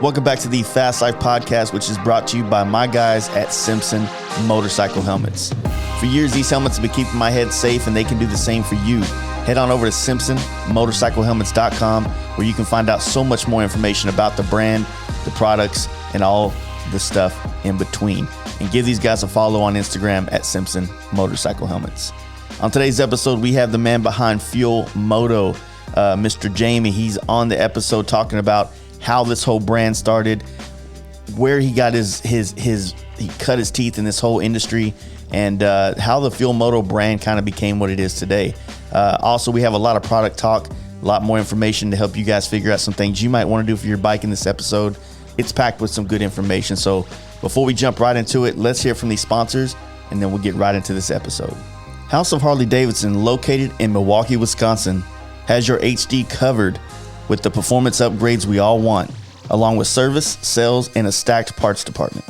Welcome back to the Fast Life podcast, which is brought to you by my guys at Simpson Motorcycle Helmets. For years, these helmets have been keeping my head safe, and they can do the same for you. Head on over to simpsonmotorcyclehelmets.com, where you can find out so much more information about the brand, the products, and all the stuff in between. And give these guys a follow on Instagram at Simpson Motorcycle Helmets. On today's episode, we have the man behind Fuel Moto, Mr. Jamie. He's on the episode talking about how this whole brand started, where he got he cut his teeth in this whole industry, and how the Fuel Moto brand kind of became what it is today. Also, we have a lot of product talk, a lot more information to help you guys figure out some things you might want to do for your bike in this episode. It's packed with some good information. So before we jump right into it, let's hear from these sponsors, and then we'll get right into this episode. House of Harley Davidson, located in Milwaukee, Wisconsin, has your HD covered with the performance upgrades we all want, along with service, sales, and a stacked parts department.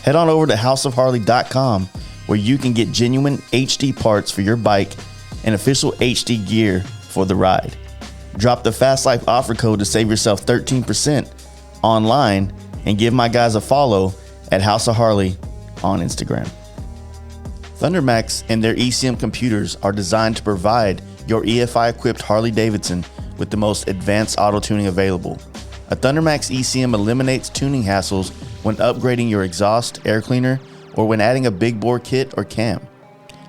Head on over to houseofharley.com, where you can get genuine HD parts for your bike and official HD gear for the ride. Drop the FASTLIFE offer code to save yourself 13% online, and give my guys a follow at House of Harley on Instagram. thundermax and their ECM computers are designed to provide your EFI-equipped Harley Davidson with the most advanced auto tuning available. A thundermax ECM eliminates tuning hassles when upgrading your exhaust, air cleaner, or when adding a big bore kit or cam,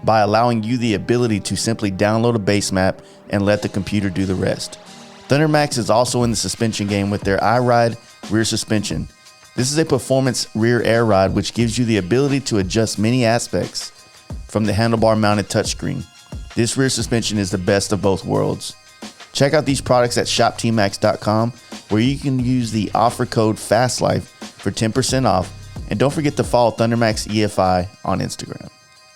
by allowing you the ability to simply download a base map and let the computer do the rest. thundermax is also in the suspension game with their iRide rear suspension. This is a performance rear air ride which gives you the ability to adjust many aspects from the handlebar mounted touchscreen. This rear suspension is the best of both worlds. Check out these products at shoptmax.com, where you can use the offer code FASTLIFE for 10% off, and don't forget to follow thundermax EFI on Instagram.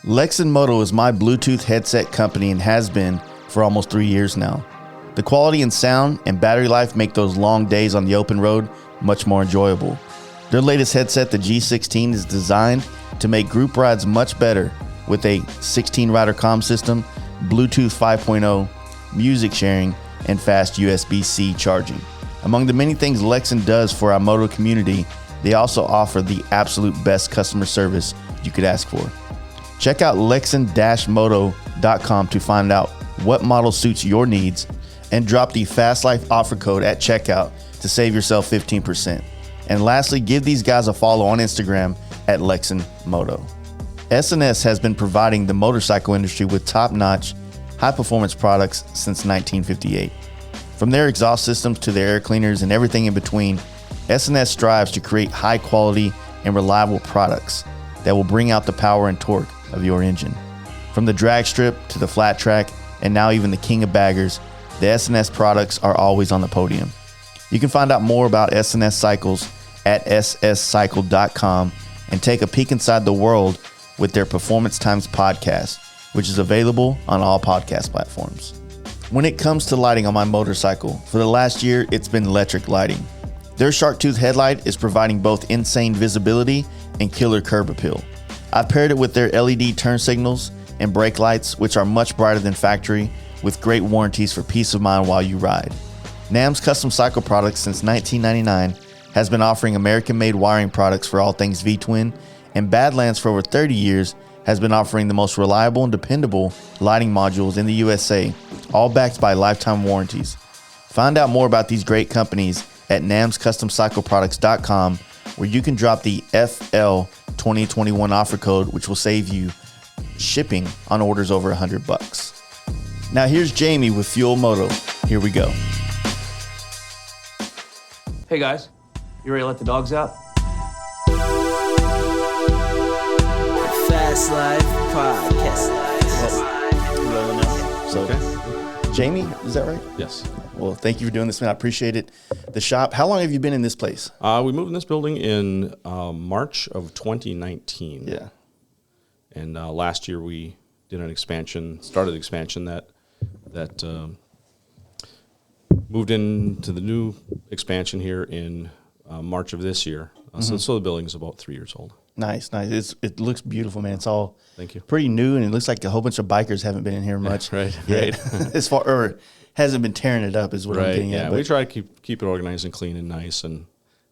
Lexan Moto is my Bluetooth headset company and has been for almost 3 years now. The quality and sound and battery life make those long days on the open road much more enjoyable. Their latest headset, the G16, is designed to make group rides much better with a 16-rider comm system, Bluetooth 5.0, music sharing, and fast USB-C charging. Among the many things Lexan does for our moto community, they also offer the absolute best customer service you could ask for. Check out lexan-moto.com to find out what model suits your needs, and drop the FASTLIFE offer code at checkout to save yourself 15%. And lastly, give these guys a follow on Instagram at Lexan Moto. S&S has been providing the motorcycle industry with top-notch, high-performance products since 1958. From their exhaust systems to their air cleaners and everything in between, S&S strives to create high-quality and reliable products that will bring out the power and torque of your engine. From the drag strip to the flat track, and now even the king of baggers, the S&S products are always on the podium. You can find out more about S&S cycles at sscycle.com and take a peek inside the world with their Performance Times podcast, which is available on all podcast platforms. When it comes to lighting on my motorcycle, for the last year, it's been electric lighting. Their Shark Tooth headlight is providing both insane visibility and killer curb appeal. I've paired it with their LED turn signals and brake lights, which are much brighter than factory, with great warranties for peace of mind while you ride. NAM's Custom Cycle Products since 1999 has been offering American-made wiring products for all things V-twin, and Badlands for over 30 years has been offering the most reliable and dependable lighting modules in the USA, all backed by lifetime warranties. Find out more about these great companies at namscustomcycleproducts.com, where you can drop the FL2021 offer code, which will save you shipping on orders over $100. Now here's Jamie with Fuel Moto. Here we go. Hey guys, you ready to let the dogs out? Fast Life Podcast. Rolling now. So, okay. Jamie, is that right? Yes. Well, thank you for doing this, man. I appreciate it. The shop, how long have you been in this place? We moved in this building in March of 2019. Yeah. And last year we did an expansion, started an expansion that moved into the new expansion here in March of this year. So the building is about 3 years old. Nice. It looks beautiful, man. It's all Thank you. Pretty new, and it looks like a whole bunch of bikers haven't been in here much. Right. As far, or hasn't been tearing it up is what I'm getting at. Yeah, we try to keep it organized and clean and nice, and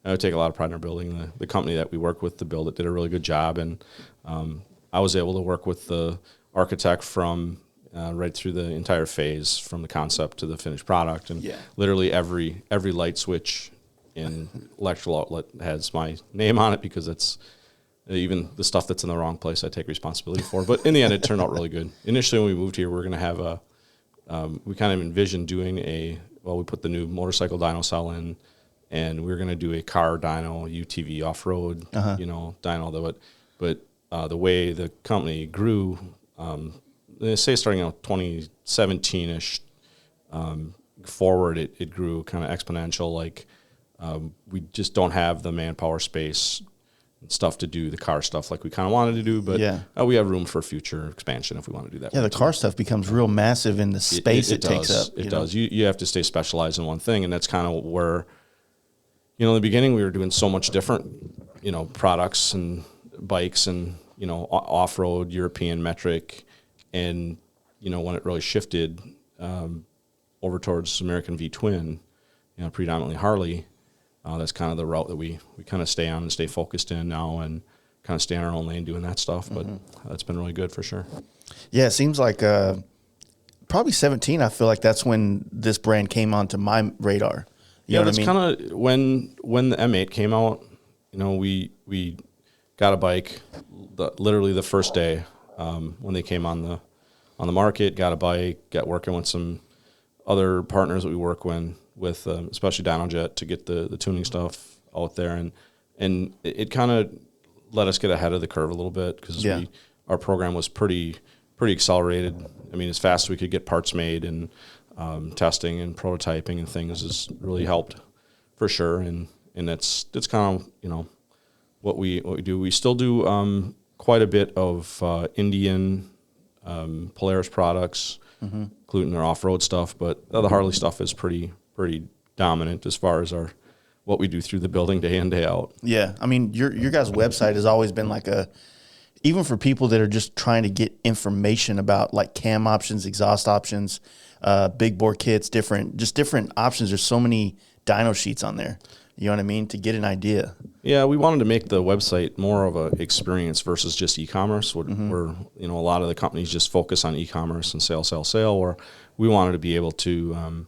I take a lot of pride in our building. The company that we work with to build it did a really good job, and I was able to work with the architect from right through the entire phase, from the concept to the finished product, and literally every light switch in electrical outlet has my name on it, because it's even the stuff that's in the wrong place I take responsibility for. But in the end, it turned out really good. Initially, when we moved here, we were going to have we kind of envisioned doing we put the new motorcycle dyno cell in, and we were going to do a car dyno, UTV off-road, dyno. But the way the company grew, they say starting out 2017-ish forward, it grew kind of exponential. Like we just don't have the manpower space and stuff to do the car stuff like we kind of wanted to do, but we have room for future expansion if we want to do that. Yeah, the car stuff becomes real massive in the space it takes up. It does. You have to stay specialized in one thing, and that's kind of where, in the beginning we were doing so much different, products and bikes and, off-road, European metric, and, when it really shifted over towards American V-twin, predominantly Harley, that's kind of the route that we kind of stay on and stay focused in now, and kind of stay in our own lane doing that stuff. But that's been really good for sure. Yeah, it seems like probably 17, I feel like that's when this brand came onto my radar. You know what I mean? That's kind of when the M8 came out, we got a bike literally the first day when they came on the market, got a bike, got working with some other partners that we work with, especially DynoJet, to get the tuning stuff out there, and it kind of let us get ahead of the curve a little bit, because our program was pretty accelerated. I mean, as fast as we could get parts made, and testing and prototyping and things has really helped for sure. And that's kind of what we do. We still do quite a bit of Indian Polaris products, including their off-road stuff, but the Harley stuff is pretty dominant as far as what we do through the building day in, day out. Yeah. I mean, your guys' website has always been like even for people that are just trying to get information about like cam options, exhaust options, big bore kits, different options. There's so many dyno sheets on there. You know what I mean? To get an idea. Yeah, we wanted to make the website more of an experience versus just e-commerce, where a lot of the companies just focus on e-commerce and sale, where we wanted to be able to,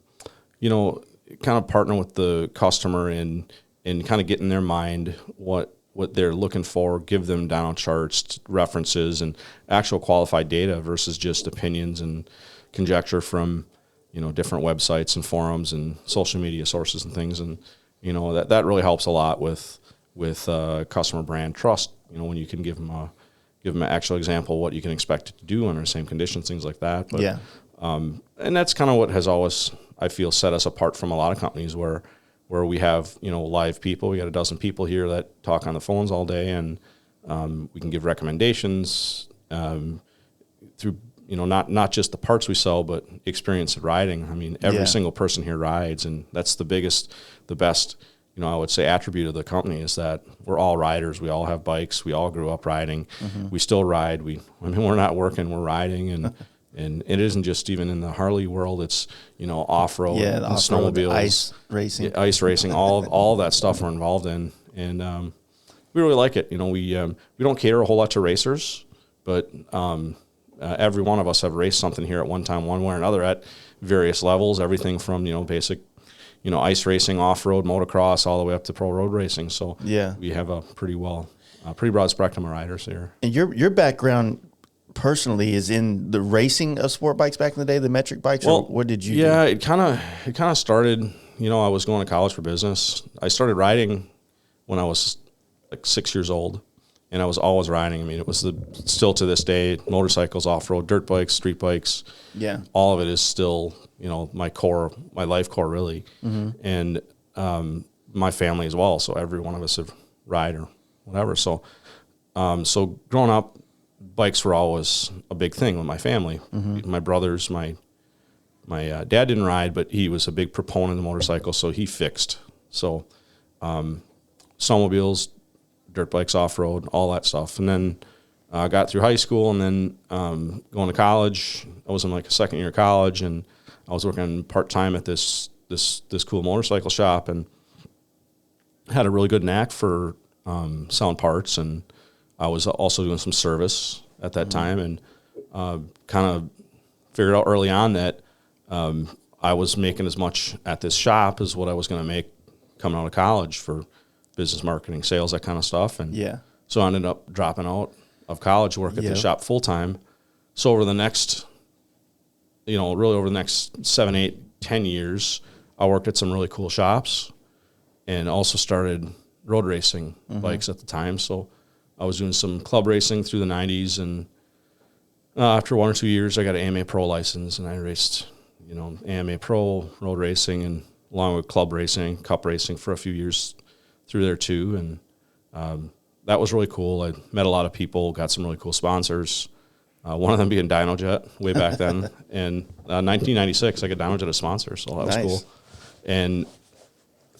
kind of partner with the customer and kind of get in their mind what they're looking for, give them dyno charts, references, and actual qualified data versus just opinions and conjecture from, different websites and forums and social media sources and things. And that really helps a lot with customer brand trust. When you can give them an actual example of what you can expect it to do under the same conditions, things like that. But, and that's kind of what has always, I feel, set us apart from a lot of companies where we have live people. We got a dozen people here that talk on the phones all day, and we can give recommendations through not just the parts we sell, but experience of riding. I mean, every single person here rides, and that's the best, I would say, attribute of the company is that we're all riders. We all have bikes. We all grew up riding. We still ride. We're not working, we're riding, and it isn't just even in the Harley world. It's off-road, and snowmobiles, ice racing, all that stuff we're involved in, and we really like it. We don't cater a whole lot to racers, but every one of us have raced something here at one time, one way or another, at various levels, everything from basic ice racing, off-road, motocross, all the way up to pro road racing. So we have a pretty broad spectrum of riders here. And your background personally is in the racing of sport bikes back in the day, the metric bikes. Well, or what did you do? It kind of started. I was going to college for business. I started riding when I was like 6 years old, and I was always riding. I mean, it was still to this day, motorcycles, off-road, dirt bikes, street bikes. Yeah, all of it is still my core, my life core, really, and my family as well. So every one of us have ride or whatever. So growing up, bikes were always a big thing with my family. My brothers, my dad didn't ride, but he was a big proponent of the motorcycle, so he fixed. So snowmobiles, dirt bikes, off-road, all that stuff. And then I got through high school, and then going to college. I was in like a second year of college, and I was working part-time at this cool motorcycle shop, and had a really good knack for selling parts, and I was also doing some service at that time, and kind of figured out early on that I was making as much at this shop as what I was going to make coming out of college for business marketing, sales, that kind of stuff. And so I ended up dropping out of college, work at the shop full time. So over the next, really over the next 7, 8, 10 years, I worked at some really cool shops and also started road racing bikes at the time. So I was doing some club racing through the 90s, and after 1 or 2 years, I got an AMA Pro license, and I raced, AMA Pro road racing, and along with club racing, cup racing for a few years through there too. And that was really cool. I met a lot of people, got some really cool sponsors. One of them being DynoJet way back then. And 1996, I got DynoJet as a sponsor, so that was cool. And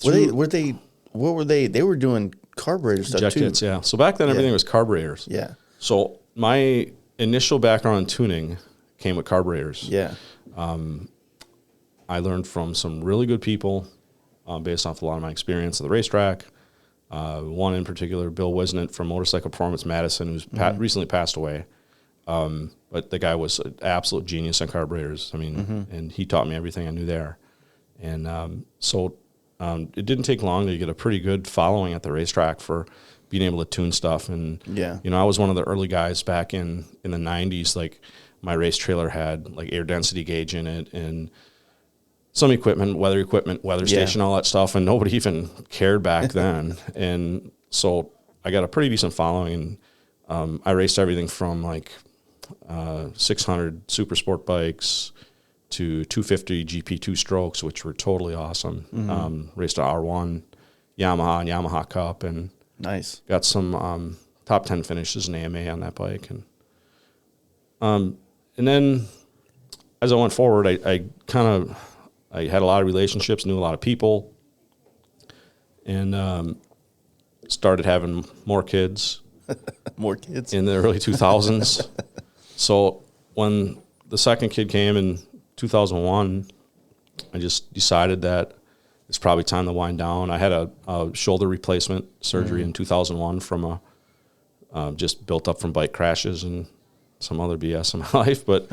what were they? They were doing carburetor stuff jet too. kits, yeah. So back then, everything was carburetors. Yeah. So my initial background in tuning came with carburetors. Yeah. I learned from some really good people based off a lot of my experience at the racetrack. One in particular, Bill Wisnant from Motorcycle Performance Madison, who's recently passed away. But the guy was an absolute genius on carburetors. I mean, and he taught me everything I knew there. And so it didn't take long to get a pretty good following at the racetrack for being able to tune stuff. And, I was one of the early guys back in the 90s. Like, my race trailer had, like, air density gauge in it and some equipment, weather station, all that stuff, and nobody even cared back then. And so I got a pretty decent following, and I raced everything from, like, 600 super sport bikes to 250 GP 2-strokes, which were totally awesome. Raced a R1 Yamaha and Yamaha Cup, and got some top 10 finishes in AMA on that bike. And then as I went forward, I had a lot of relationships, knew a lot of people, and started having more kids. More kids? In the early 2000s. So when the second kid came in 2001, I just decided that it's probably time to wind down. I had a shoulder replacement surgery in 2001 from just built up from bike crashes and some other BS in my life. But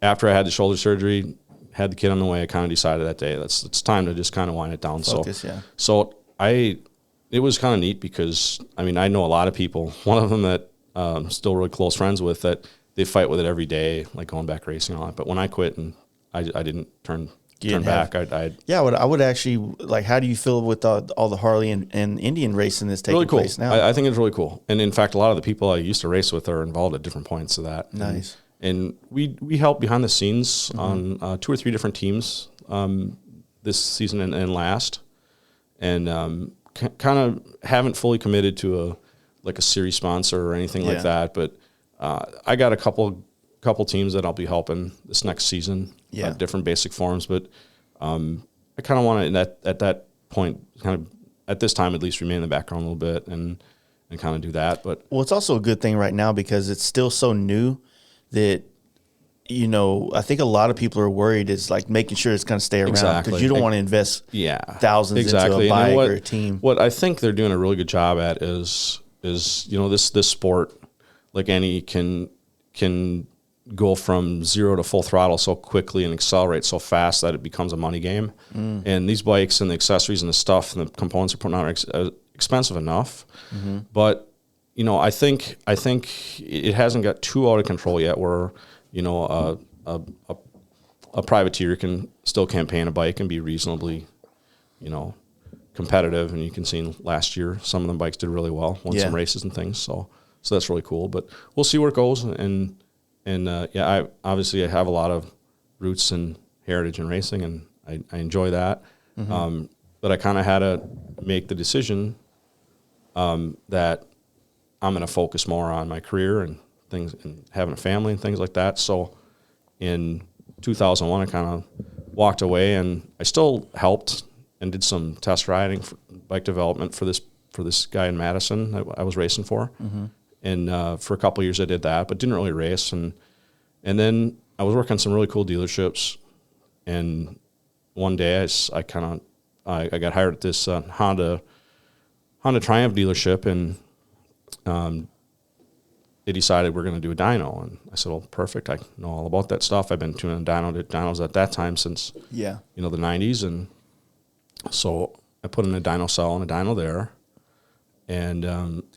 after I had the shoulder surgery, had the kid on the way, I kind of decided that day it's time to just kind of wind it down. Focus, So it was kind of neat because, I mean, I know a lot of people. One of them that I'm still really close friends with, that they fight with it every day, like going back racing and all that. But when I quit and I didn't turn back, I would actually, like, how do you feel with all the Harley and Indian racing that's taking really cool. place now? I think it's really cool. And in fact, a lot of the people I used to race with are involved at different points of that. Nice. And we help behind the scenes on 2 or 3 different teams this season and last. And kind of haven't fully committed to a series sponsor or anything like that, but I got a couple teams that I'll be helping this next season, different basic forms. But I kind of want to at that point, kind of at this time at least, remain in the background a little bit and kind of do that. But it's also a good thing right now because it's still so new that, I think a lot of people are worried it's like making sure it's going to stay around because you don't want to invest thousands into a bike or a team. What I think they're doing a really good job at is this sport, like any, can go from zero to full throttle so quickly and accelerate so fast that it becomes a money game. And these bikes and the accessories and the stuff and the components are putting out are expensive enough. But I think it hasn't got too out of control yet where a privateer can still campaign a bike and be reasonably, competitive. And you can see last year some of them bikes did really well, won some races and things. So that's really cool. But we'll see where it goes. And I obviously have a lot of roots and heritage in racing, and I enjoy that. But I kind of had to make the decision that I'm going to focus more on my career and things and having a family and things like that. So in 2001, I kind of walked away, and I still helped and did some test riding for bike development for this guy in Madison that I was racing for. And for a couple of years I did that, but didn't really race. And then I was working on some really cool dealerships. And one day I kind of I got hired at this Honda Triumph dealership, and they decided we're going to do a dyno. And I said, well, perfect. I know all about that stuff. I've been tuning dynos at that time since, the 90s. And so I put in a dyno cell and a dyno there. And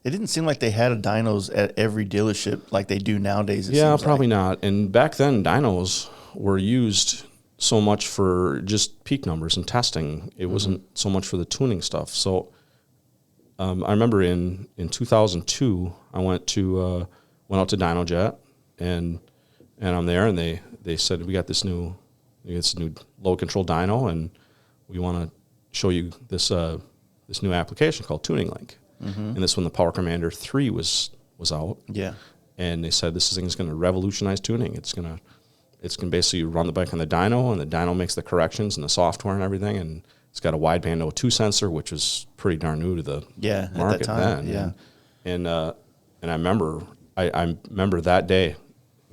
it didn't seem like they had a dynos at every dealership like they do nowadays. Yeah, probably not. And back then, dynos were used so much for just peak numbers and testing. It wasn't so much for the tuning stuff. So I remember in 2002, I went out to DynoJet, and I'm there, and they said, we got this new load control dyno, and we want to show you this new application called Tuning Link. And this when the Power Commander 3 was out. Yeah. And they said this thing is going to revolutionize tuning. It's going to basically run the bike on the dyno, and the dyno makes the corrections and the software and everything. And it's got a wideband O2 sensor, which was pretty darn new to the market at that time, then. Yeah. And I remember that day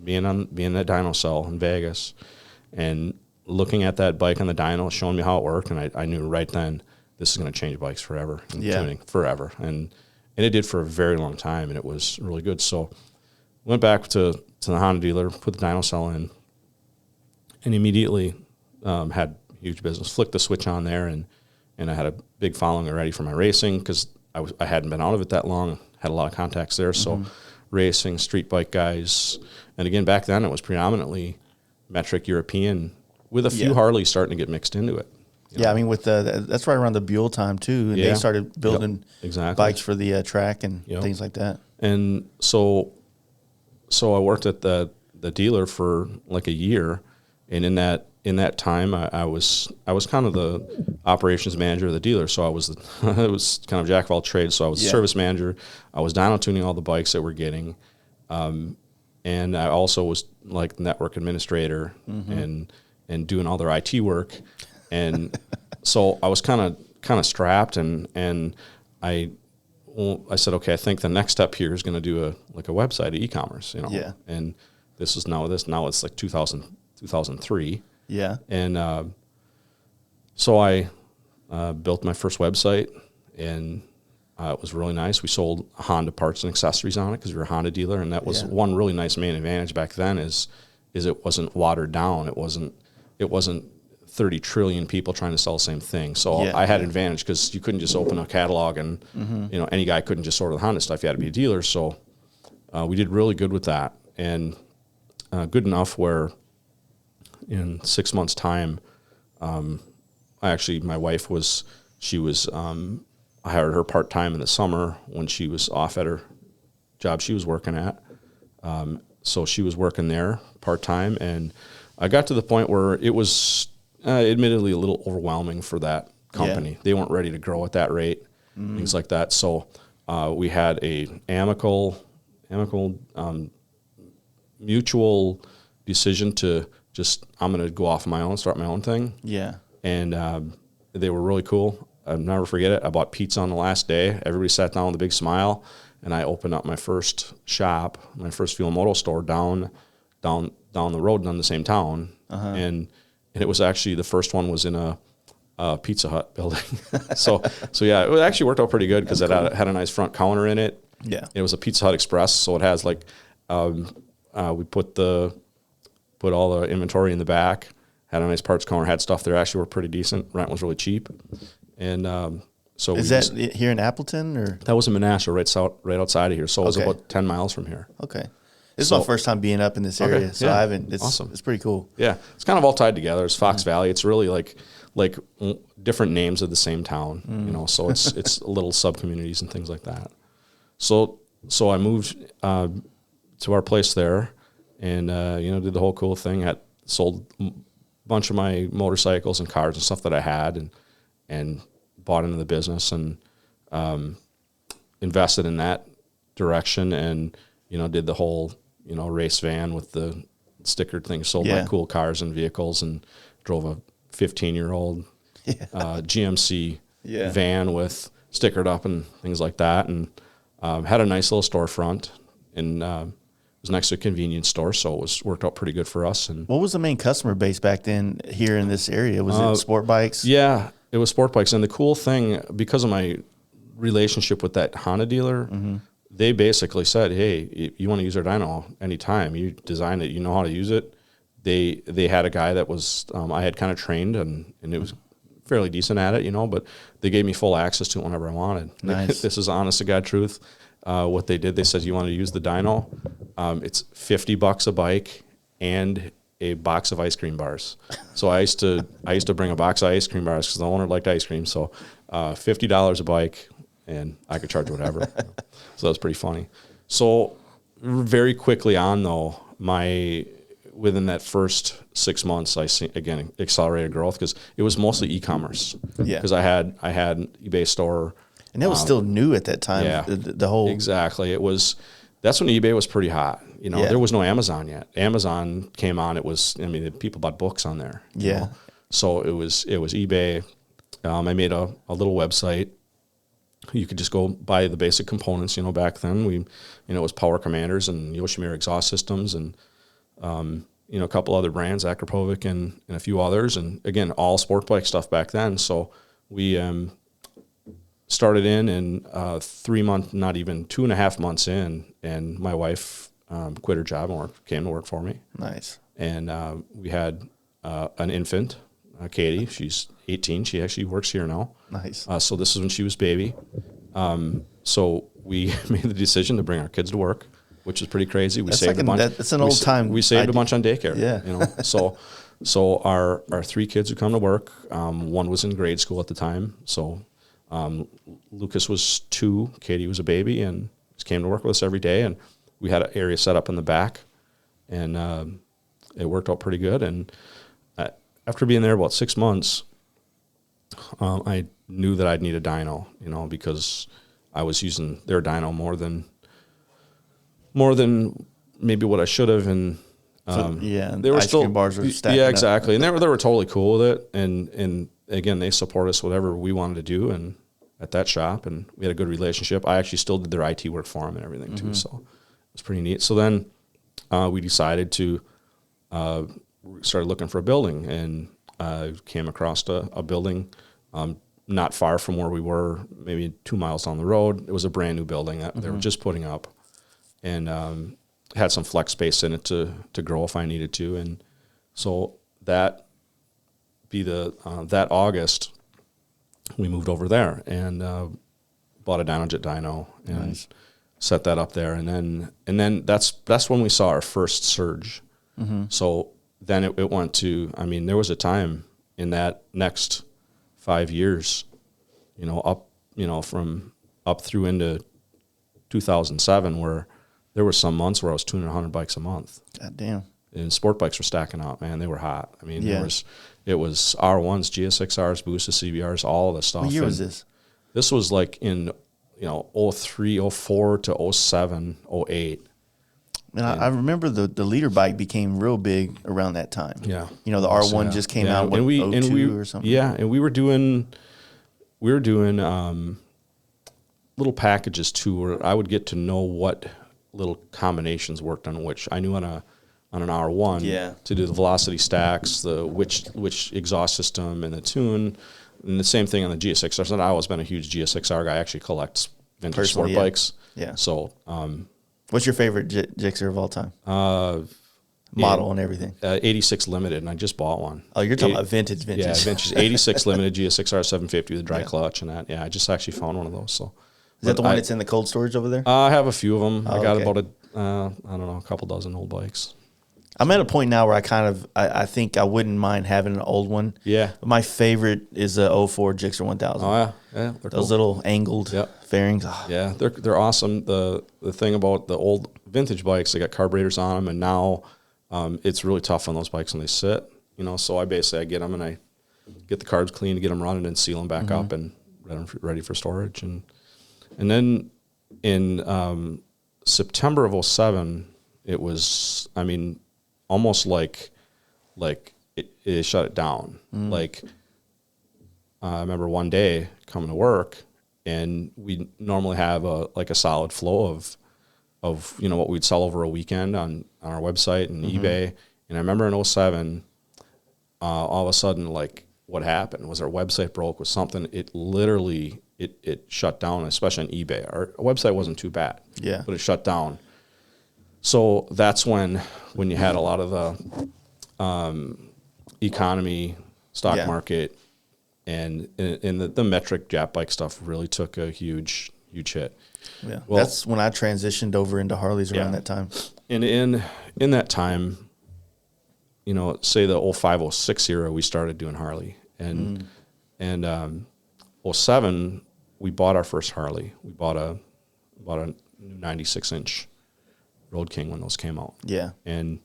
being in that dyno cell in Vegas and looking at that bike on the dyno, showing me how it worked, and I knew right then this is going to change bikes forever and tuning forever. And it did for a very long time, and it was really good. So went back to the Honda dealer, put the dyno cell in, and immediately had huge business. Flicked the switch on there, and I had a big following already for my racing because I hadn't been out of it that long. Had a lot of contacts there, so racing, street bike guys. And again, back then it was predominantly metric European with a few Harleys starting to get mixed into it. Yeah, I mean, with that's right around the Buell time too, and they started building bikes for the track and things like that. And so I worked at the dealer for like a year, and in that time I was kind of the operations manager of the dealer. So I was I was kind of jack of all trades. So I was the service manager. I was dyno tuning all the bikes that we're getting, and I also was like network administrator and doing all their IT work. And so I was kind of strapped, and I said, okay, I think the next step here is going to do a website, e-commerce, Yeah. And this is now it's like 2003. Yeah. And so I built my first website, and it was really nice. We sold Honda parts and accessories on it because we were a Honda dealer, and that was one really nice main advantage back then is it wasn't watered down. It wasn't 30 trillion people trying to sell the same thing. So I had an advantage because you couldn't just open a catalog and any guy couldn't just order the Honda stuff. You had to be a dealer. So we did really good with that, and good enough where in 6 months' time, my wife was I hired her part-time in the summer when she was off at her job she was working at. So she was working there part-time, and I got to the point where it was admittedly a little overwhelming for that company. Yeah. They weren't ready to grow at that rate, things like that. So we had a amicable mutual decision to I'm going to go off on my own, start my own thing. Yeah. And they were really cool. I'll never forget it. I bought pizza on the last day. Everybody sat down with a big smile, and I opened up my first shop, my first Fuel Moto store down the road in the same town. And it was actually, the first one was in a Pizza Hut building. so yeah, it actually worked out pretty good because it had a nice front counter in it. Yeah. It was a Pizza Hut Express, so it has like, we put all the inventory in the back, had a nice parts counter, had stuff there actually were pretty decent. Rent was really cheap. And so is that here in Appleton or? That was in Menasha, right outside of here. So it was about 10 miles from here. Okay. This is my first time being up in this area, so I haven't. It's awesome. It's pretty cool. Yeah, it's kind of all tied together. It's Fox Valley. It's really like different names of the same town, So it's little sub communities and things like that. So I moved to our place there, and did the whole cool thing. Sold a bunch of my motorcycles and cars and stuff that I had, and bought into the business and invested in that direction, and did the whole race van with the stickered thing. Sold my cool cars and vehicles, and drove a 15-year-old GMC van with stickered up and things like that, and had a nice little storefront, and it was next to a convenience store, so it worked out pretty good for us. And what was the main customer base back then here in this area? Was it sport bikes? Yeah, It was sport bikes. And the cool thing, because of my relationship with that Honda dealer, they basically said, hey, you want to use our dyno anytime. You design it. You know how to use it. They had a guy that was, I had kind of trained, and it was fairly decent at it, but they gave me full access to it whenever I wanted. Nice. This is honest to God truth. What they did, they said, you want to use the dyno? It's $50 a bike and a box of ice cream bars. So I used to bring a box of ice cream bars because the owner liked ice cream. So $50 a bike, and I could charge whatever. So that was pretty funny. So very quickly on, though, within that first 6 months, I see, again, accelerated growth because it was mostly e-commerce. Yeah. Because I had eBay store. And that was still new at that time. Yeah. The whole. Exactly. That's when eBay was pretty hot. Yeah. There was no Amazon yet. Amazon came on. People bought books on there. Yeah. So it was eBay. I made a little website. You could just go buy the basic components. Back then it was Power Commanders and Yoshimura exhaust systems and, a couple other brands, Akrapovic and a few others. And again, all sport bike stuff back then. So we, started in 3 months, not even 2.5 months in, and my wife quit her job and came to work for me. Nice. And we had an infant, Katie. She's 18. She actually works here now. Nice. So this is when she was baby. So we made the decision to bring our kids to work, which is pretty crazy. We saved a bunch. That's an old time. We saved a bunch on daycare. Yeah. So our 3 kids would come to work. One was in grade school at the time. So Lucas was 2, Katie was a baby, and just came to work with us every day. And we had an area set up in the back, and it worked out pretty good. And after being there about 6 months, I knew that I'd need a dyno, because I was using their dyno more than maybe what I should have. And they were ice cream bars were stacking yeah, exactly. And they were totally cool with it. And again, they support us whatever we wanted to do, and at that shop, and we had a good relationship. I actually still did their IT work for them and everything too, so it was pretty neat. So then we decided to start looking for a building, and came across a building not far from where we were, maybe 2 miles down the road. It was a brand new building that they were just putting up, and had some flex space in it to grow if I needed to. And so that August, we moved over there and bought a Dynojet dyno and set that up there. And then that's when we saw our first surge. So then it went to, there was a time in that next 5 years, from up through into 2007, where there were some months where I was tuning 100 bikes a month. God damn. And sport bikes were stacking up, man. They were hot. Yeah. It was R1s, GSX-Rs, Boosted CBRs, all of the stuff. What year was this? This was like in 03, 04 to 07, 08. And I remember the leader bike became real big around that time. Yeah. The R1 just came out in 02 or something. Yeah, and we were doing little packages too, where I would get to know what little combinations worked on which. I knew on an R1 to do the velocity stacks, the which exhaust system and the tune, and the same thing on the GSX-R. So I've always been a huge GSX-R guy. I actually collects vintage sport bikes. Yeah. So, what's your favorite Gixxer of all time? Model and everything. 86 Limited, and I just bought one. Oh, you're talking about vintage. Yeah, vintage 86 Limited GSX-R 750 with a dry clutch and that. Yeah, I just actually found one of those. So, is that the one that's in the cold storage over there? I have a few of them. I got okay. about a couple dozen old bikes. I'm at a point now where I think I wouldn't mind having an old one. Yeah. But my favorite is the 04 Gixxer 1000. Oh yeah, those cool. little angled fairings. Oh. Yeah, they're awesome. The thing about the old vintage bikes, they got carburetors on them, and now it's really tough on those bikes when they sit. So I get them and I get the carbs clean to get them running and seal them back up and ready for storage. And then in September of 2007, it was almost like it shut it down. Like I remember one day coming to work, and we normally have a solid flow of what we'd sell over a weekend on our website and eBay. And I remember in 2007, all of a sudden, like what happened. Was our website broke? Was something? It literally it shut down, especially on eBay. Our website wasn't too bad, but it shut down. So that's when you had a lot of the economy, stock market, and the metric Jap bike stuff really took a huge hit. Yeah, well, that's when I transitioned over into Harleys around that time. And in that time, say the 05, 06 era, we started doing Harley, and 07 we bought our first Harley. We bought a new 96-inch Road King when those came out. Yeah, and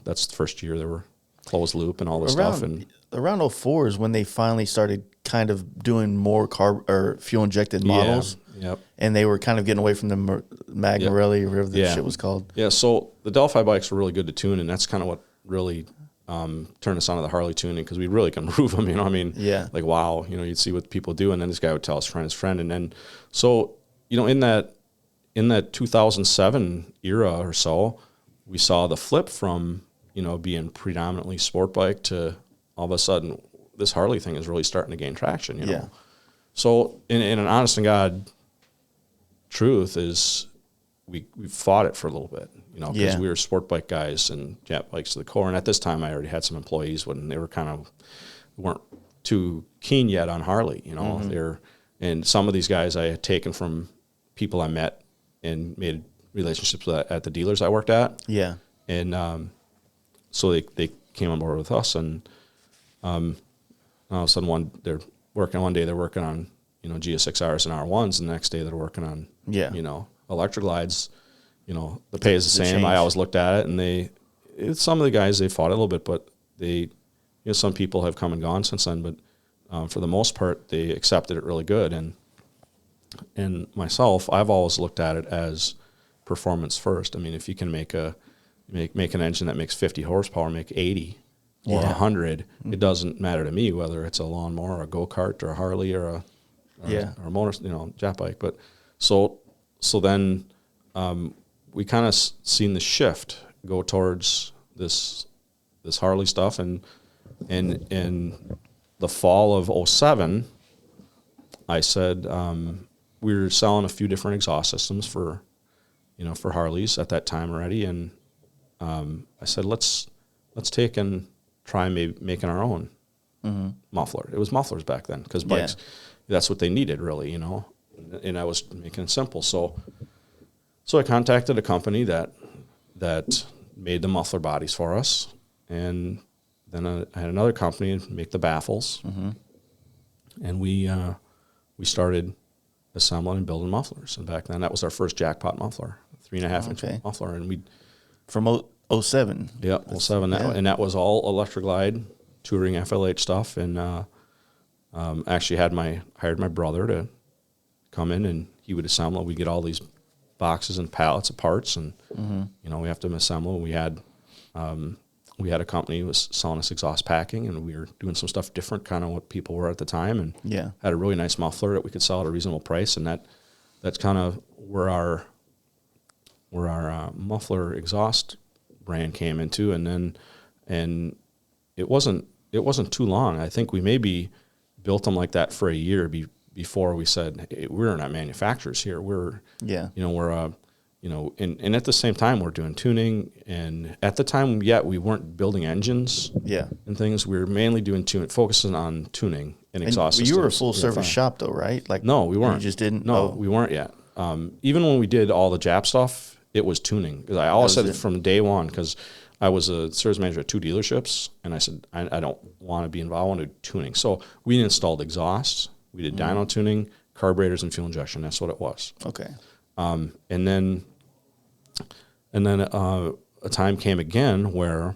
that's the first year they were closed loop and all this stuff. And around 04 is when they finally started kind of doing more carb or fuel injected models. Yep. And they were kind of getting away from the Magnarelli or whatever the shit was called. Yeah. So the Delphi bikes were really good to tune, and that's kind of what really turned us onto the Harley tuning, because we really can improve them. Like, wow, you'd see what people do, and then this guy would tell his friend, and then so in that 2007 era or so, we saw the flip from being predominantly sport bike to all of a sudden this Harley thing is really starting to gain traction. Yeah. So in an honest to God truth is we fought it for a little bit, because we were sport bike guys and Jap bikes to the core. And at this time I already had some employees when they were weren't too keen yet on Harley, and some of these guys I had taken from people I met and made relationships with at the dealers I worked at. Yeah. And so they came on board with us, and all of a sudden one day they're working on GS6Rs and R1s, and the next day they're working on electric glides. The pay is the same. change. I always looked at it, and some of the guys, they fought a little bit, but they some people have come and gone since then, but for the most part they accepted it really good. And myself, I've always looked at it as performance first. I mean, if you can make an engine that makes 50 horsepower make 80 or 100, it doesn't matter to me whether it's a lawnmower or a go-kart or a Harley or a motor, Jap bike. But so then we kind of seen the shift go towards this Harley stuff, and in the fall of 07, I said we were selling a few different exhaust systems for Harleys at that time already, and I said let's take and try maybe making our own muffler. It was mufflers back then, because bikes, that's what they needed really, and I was making it simple. So I contacted a company that made the muffler bodies for us, and then I had another company make the baffles, and we started assembling and building mufflers. And back then that was our first jackpot muffler, 3.5-inch muffler, and we from 07. Yeah, 07. And that was all electric glide, touring FLH stuff. And actually hired my brother to come in, and he would assemble. We'd get all these boxes and pallets of parts, and we have to assemble. We had a company who was selling us exhaust packing, and we were doing some stuff different, kind of what people were at the time, and had a really nice muffler that we could sell at a reasonable price. And that's kind of where our muffler exhaust brand came into. And it wasn't too long. I think we maybe built them like that for a year before we said, hey, we're not manufacturers here. We're and at the same time we're doing tuning. And at the time we weren't building engines and things. We were mainly doing tuning, focusing on tuning and exhaust systems. You were a full service shop though, right? Like, no, we weren't. You just didn't? No, we weren't yet. Even when we did all the Jap stuff, it was tuning. Because I always said it from day one, because I was a service manager at 2 dealerships, and I said, I don't want to be involved. I want to do tuning. So we installed exhausts. We did dyno tuning, carburetors, and fuel injection. That's what it was. Okay. And then a time came again where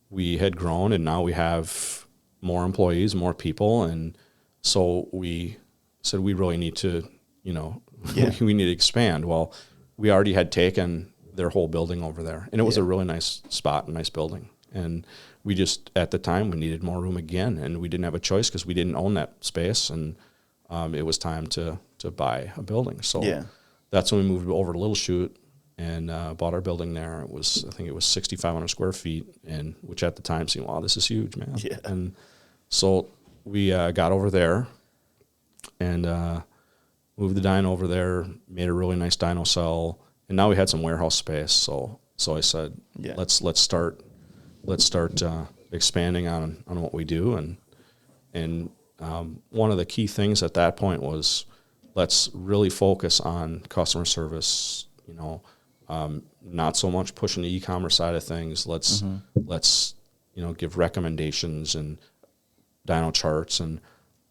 we had grown, and now we have more employees, more people, and so we said we really need to, we need to expand. Well, we already had taken their whole building over there, and it was a really nice spot, a nice building. And we just, at the time, we needed more room again, and we didn't have a choice because we didn't own that space, and it was time to buy a building. So that's when we moved over to Little Chute and bought our building there. I think it was 6,500 square feet, and which at the time seemed, wow, this is huge, man. Yeah. So we got over there and moved the dyno over there, made a really nice dyno cell, and now we had some warehouse space. So I said, let's start expanding on what we do, and one of the key things at that point was let's really focus on customer service. Not so much pushing the e-commerce side of things. Let's give recommendations and dyno charts, and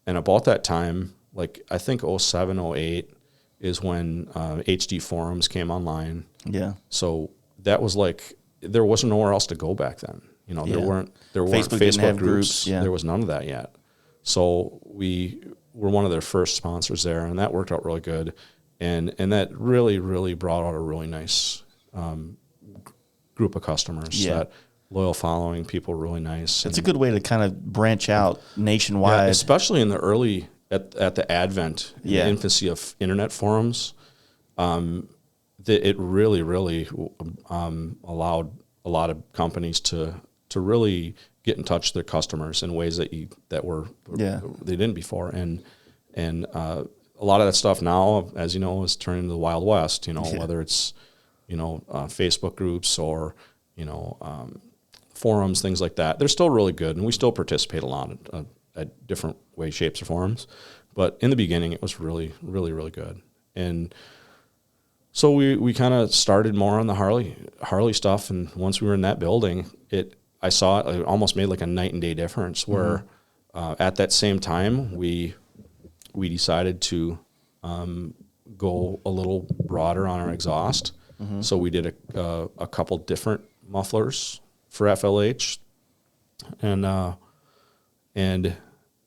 about that time, like I think 07, 08 is when HD forums came online. Yeah. So that was like there wasn't nowhere else to go back then. There weren't Facebook groups. Yeah. There was none of that yet. So we were one of their first sponsors there, and that worked out really good. And that really, really brought out a really nice group of customers. Yeah. That loyal following, people were really nice. It's a good way to kind of branch out nationwide. Yeah, especially in the early, at the advent, the infancy of internet forums. It really, really allowed a lot of companies to really get in touch with their customers in ways that they didn't before. And a lot of that stuff now, as you know, is turning into the Wild West, whether it's, Facebook groups or, forums, things like that. They're still really good, and we still participate a lot at different ways, shapes, or forms. But in the beginning, it was really, really, really good. And so we kind of started more on the Harley stuff, and once we were in that building, I saw it almost made like a night and day difference, where at that same time, we decided to go a little broader on our exhaust. So we did a couple different mufflers for FLH, and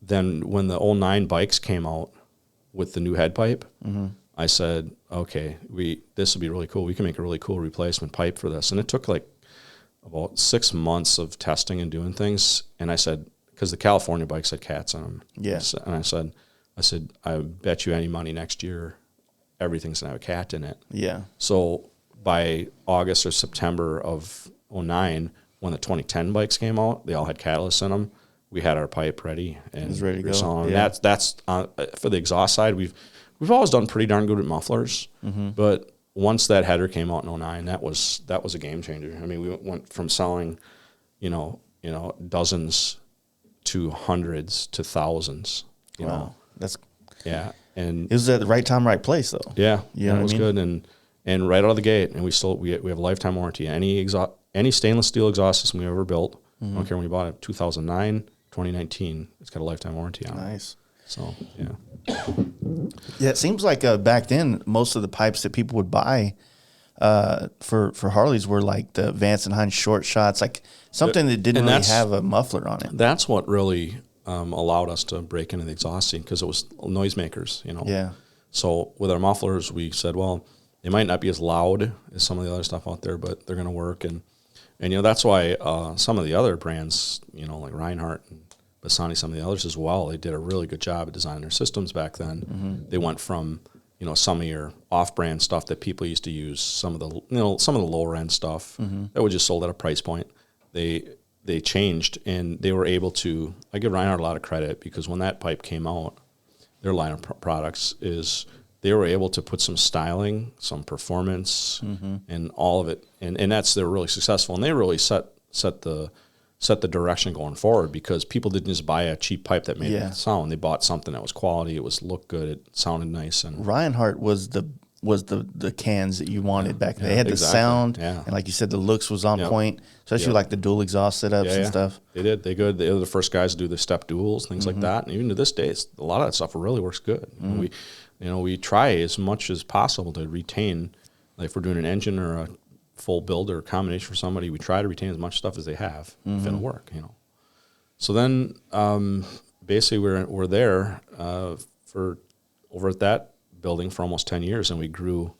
then when the 09 bikes came out with the new head pipe, I said, okay, this would be really cool. We can make a really cool replacement pipe for this. And it took like about 6 months of testing and doing things. And I said, because the California bikes had cats on them. Yeah. And I said, I bet you any money next year, everything's gonna have a cat in it. Yeah. So by August or September of 09, when the 2010 bikes came out, they all had catalysts in them. We had our pipe ready and it was ready to go. And that's for the exhaust side. We've always done pretty darn good at mufflers, but once that header came out in 09, that was a game changer. I mean, we went from selling, dozens to hundreds to thousands. Wow, and it was at the right time, right place, though. Yeah, it was good, and right out of the gate, and we have a lifetime warranty. Any stainless steel exhaust system we ever built, I don't care when you bought it, 2009, 2019, it's got a lifetime warranty on it. Nice. So, yeah. Yeah, it seems like back then, most of the pipes that people would buy for Harleys were like the Vance and Hines short shots, like something that didn't really have a muffler on it. That's what really allowed us to break into the exhaust scene, because it was noisemakers, Yeah. So with our mufflers, we said, well, they might not be as loud as some of the other stuff out there, but they're going to work. And that's why some of the other brands, like Reinhardt and Bassani, some of the others as well, they did a really good job at designing their systems back then. They went from, some of your off-brand stuff that people used to use, some of the lower end stuff that was just sold at a price point. They changed, and they were able to. I give Reinhardt a lot of credit, because when that pipe came out, their line of products is they were able to put some styling, some performance, and all of it, and they're really successful, and they really set the direction going forward, because people didn't just buy a cheap pipe that made it sound. They bought something that was quality. It looked good. It sounded nice. And Reinhardt was the cans that you wanted back then. They had the sound, and like you said, the looks was on point, especially like the dual exhaust setups and stuff. They did. They good. They were the first guys to do the step duals, things like that. And even to this day, a lot of that stuff really works good. We try as much as possible to retain, like if we're doing an engine or a full build or a combination for somebody, we try to retain as much stuff as they have if it'll work. So then basically we're there for over at that building for almost 10 years, and we grew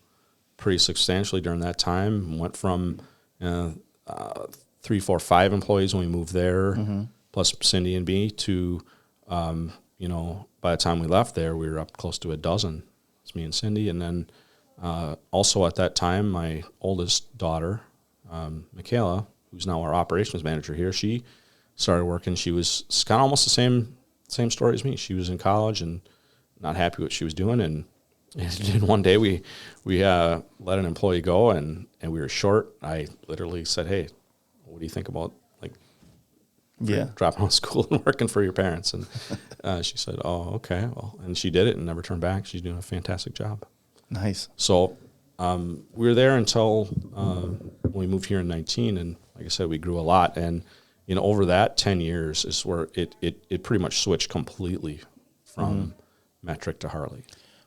pretty substantially during that time. Went from 3, 4, 5 employees when we moved there, plus Cindy and me, to by the time we left there, we were up close to a dozen. It's me and Cindy. And then also at that time, my oldest daughter, Michaela, who's now our operations manager here, she started working. She was kind of almost the same story as me. She was in college and not happy with what she was doing, and one day we let an employee go, and we were short. I literally said, "Hey, what do you think about dropping out of school and working for your parents?" And she said, "Oh, okay." Well, and she did it and never turned back. She's doing a fantastic job. Nice. So we were there until when we moved here in 19, and like I said, we grew a lot. And over that 10 years is where it pretty much switched completely from metric to Harley.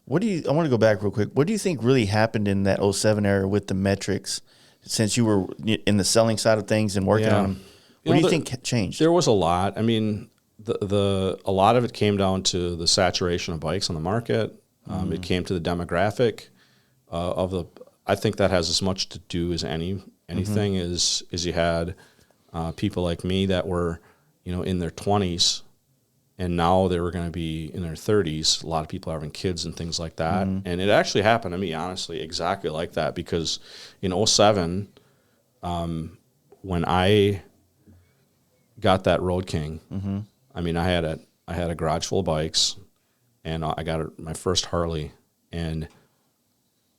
I want to go back real quick. What do you think really happened in that 07 era with the metrics, since you were in the selling side of things and working on them? What do you think changed? There was a lot. I mean, a lot of it came down to the saturation of bikes on the market. It came to the demographic I think that has as much to do as anything is you had people like me that were, in their 20s, and now they were going to be in their 30s. A lot of people are having kids and things like that. And it actually happened to me, honestly, exactly like that, because in 07, when I got that Road King, I mean, I had a garage full of bikes, and I got my first Harley, and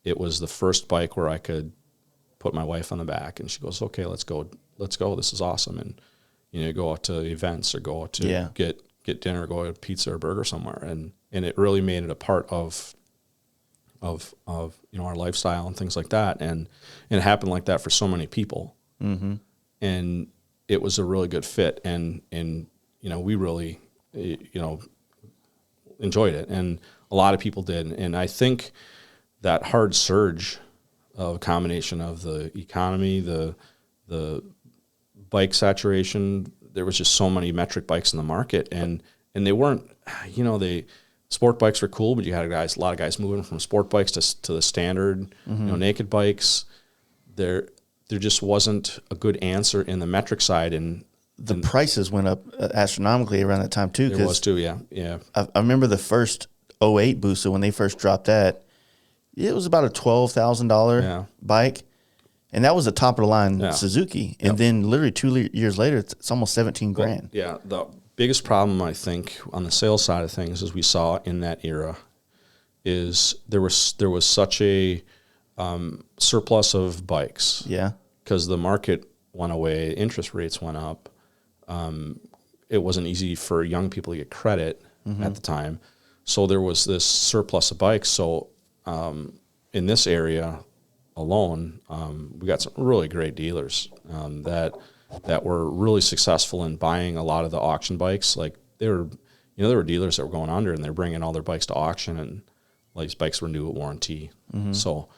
it was the first bike where I could put my wife on the back, and she goes, "Okay, let's go. This is awesome." And go out to events or go out to get dinner, go to pizza or burger somewhere, and it really made it a part of our lifestyle and things like that. And it happened like that for so many people, and it was a really good fit, and we really enjoyed it, and a lot of people did. And I think that hard surge of a combination of the economy, the bike saturation, there was just so many metric bikes in the market, and they weren't, sport bikes were cool, but you had a lot of guys moving from sport bikes to the standard, naked bikes. There just wasn't a good answer in the metric side, and the prices went up astronomically around that time too. It was too, yeah. I remember the first 08 Busa, when they first dropped that, it was about a $12,000 bike, and that was the top of the line Suzuki. And then literally 2 years later, it's almost 17 grand. Yeah, the biggest problem I think on the sales side of things, as we saw in that era, is there was such a surplus of bikes. Yeah, because the market went away, interest rates went up. It wasn't easy for young people to get credit at the time, so there was this surplus of bikes. So in this area alone, we got some really great dealers that were really successful in buying a lot of the auction bikes. Like there were dealers that were going under, and they're bringing all their bikes to auction, and these bikes were new at warranty. So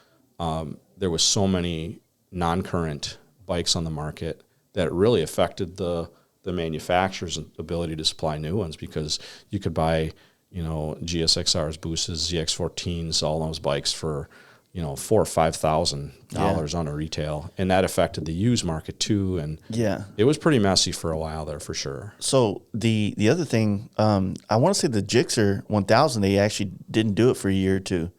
there was so many non-current bikes on the market that really affected the manufacturer's ability to supply new ones, because you could buy GSXRs, Boosas, ZX14s, all those bikes for $4,000 or $5,000 on a retail, and that affected the used market too. And it was pretty messy for a while there, for sure. So the other thing, I want to say the Gixxer 1000, they actually didn't do it for a year or two.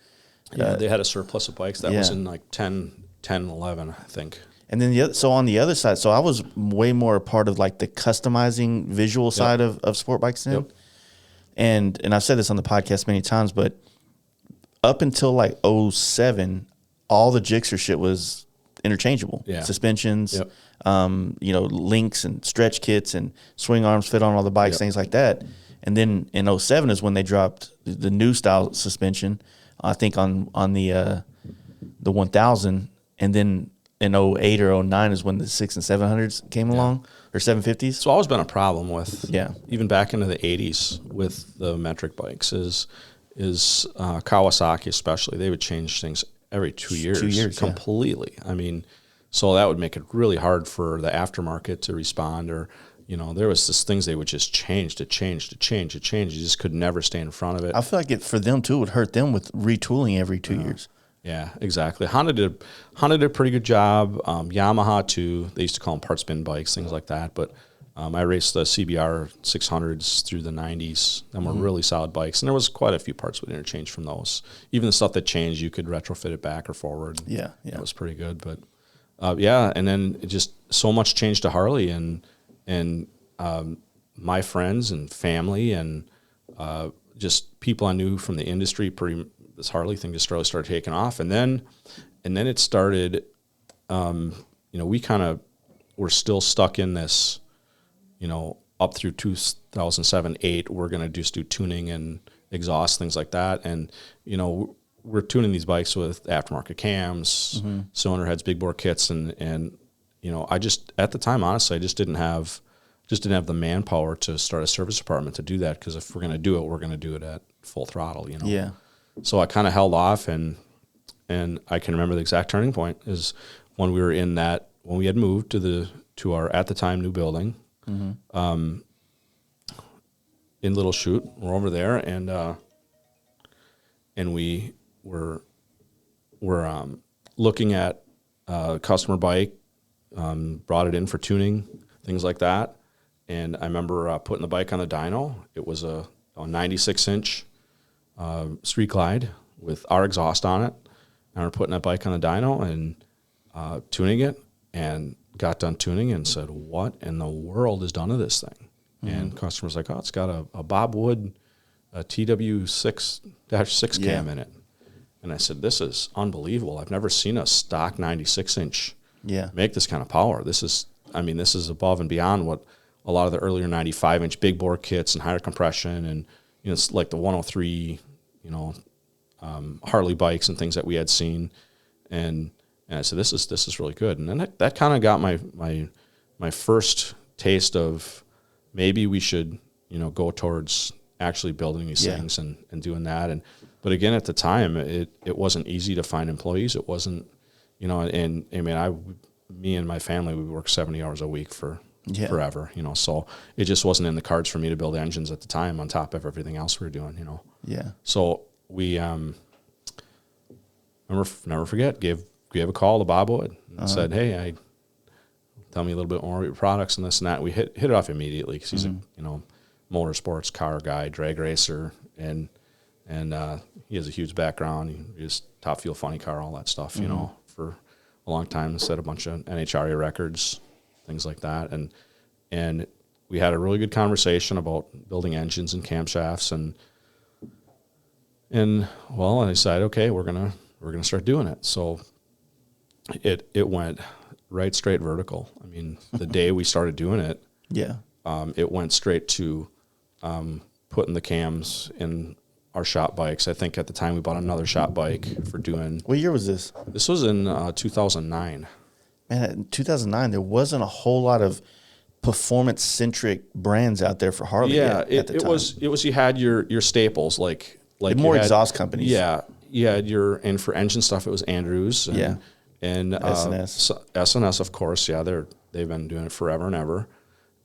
Yeah, they had a surplus of bikes that was in like 10, 11, I think. And then on the other side, so I was way more a part of like the customizing visual side of sport bikes then. Yep. And I've said this on the podcast many times, but up until like 07, all the Gixxer shit was interchangeable. Yeah. Suspensions, links and stretch kits and swing arms fit on all the bikes, things like that. And then in 07 is when they dropped the new style suspension, I think on the 1000. And then in 08 or 09 is when the 6 and 700s came along, or 750s. So always been a problem with, Yeah. even back into the 80s with the metric bikes is Kawasaki especially. They would change things every 2 years. 2 years, completely. I mean, so that would make it really hard for the aftermarket to respond, or there was this things they would just change. You just could never stay in front of it. I feel like it for them too would hurt them with retooling every 2 years. Yeah, exactly. Honda did a pretty good job. Yamaha too. They used to call them parts bin bikes, things like that. But I raced the CBR 600s through the 90s. Them were really solid bikes, and there was quite a few parts with interchange from those. Even the stuff that changed, you could retrofit it back or forward. Yeah. That was pretty good. But and then it just so much changed to Harley, and my friends and family and just people I knew from the industry, this Harley thing just really started taking off. And then it started, we kind of were still stuck in this, up through 2007, 8, we're going to just do tuning and exhaust, things like that. And, we're tuning these bikes with aftermarket cams, cylinder heads, big bore kits. And I just, at the time, honestly, I just didn't have the manpower to start a service department to do that. Cause if we're going to do it, we're going to do it at full throttle, Yeah. So I kind of held off, and I can remember the exact turning point is when we were when we had moved to our, at the time, new building, in Little Chute. We're over there, and we were looking at a customer bike, brought it in for tuning, things like that. And I remember putting the bike on the dyno. It was a 96-inch Street Glide with our exhaust on it. And we're putting that bike on the dyno and tuning it, and got done tuning and said, what in the world is done to this thing? And customers like, oh, it's got a Bob Wood TW6-6 cam in it. And I said, this is unbelievable. I've never seen a stock 96-inch make this kind of power. This is above and beyond what a lot of the earlier 95-inch big bore kits and higher compression and, it's like the 103, Harley bikes and things that we had seen. And I said, this is really good. And then that kind of got my first taste of maybe we should, go towards actually building these things and doing that. But again, at the time, it wasn't easy to find employees. It wasn't, and I mean, me and my family, we worked 70 hours a week for forever, so it just wasn't in the cards for me to build engines at the time on top of everything else we were doing, Yeah. So we, never forget, gave a call to Bob Wood and said, hey, tell me a little bit more about your products and this and that. We hit it off immediately because he's a, motorsports car guy, drag racer, and he has a huge background. He was Top Fuel Funny Car, all that stuff, for a long time. Set a bunch of NHRA records, things like that. And we had a really good conversation about building engines and camshafts and I decided, okay, we're gonna start doing it. So it went right straight vertical. I mean, the day we started doing it, it went straight to putting the cams in our shop bikes. I think at the time we bought another shop bike for doing. What year was this? This was in 2009. Man, in 2009, there wasn't a whole lot of performance-centric brands out there for Harley. Yeah, at the time. It was you had your staples like the more exhaust companies. Yeah, and for engine stuff it was Andrews. And S&S. S&S, of course. Yeah, they've been doing it forever and ever.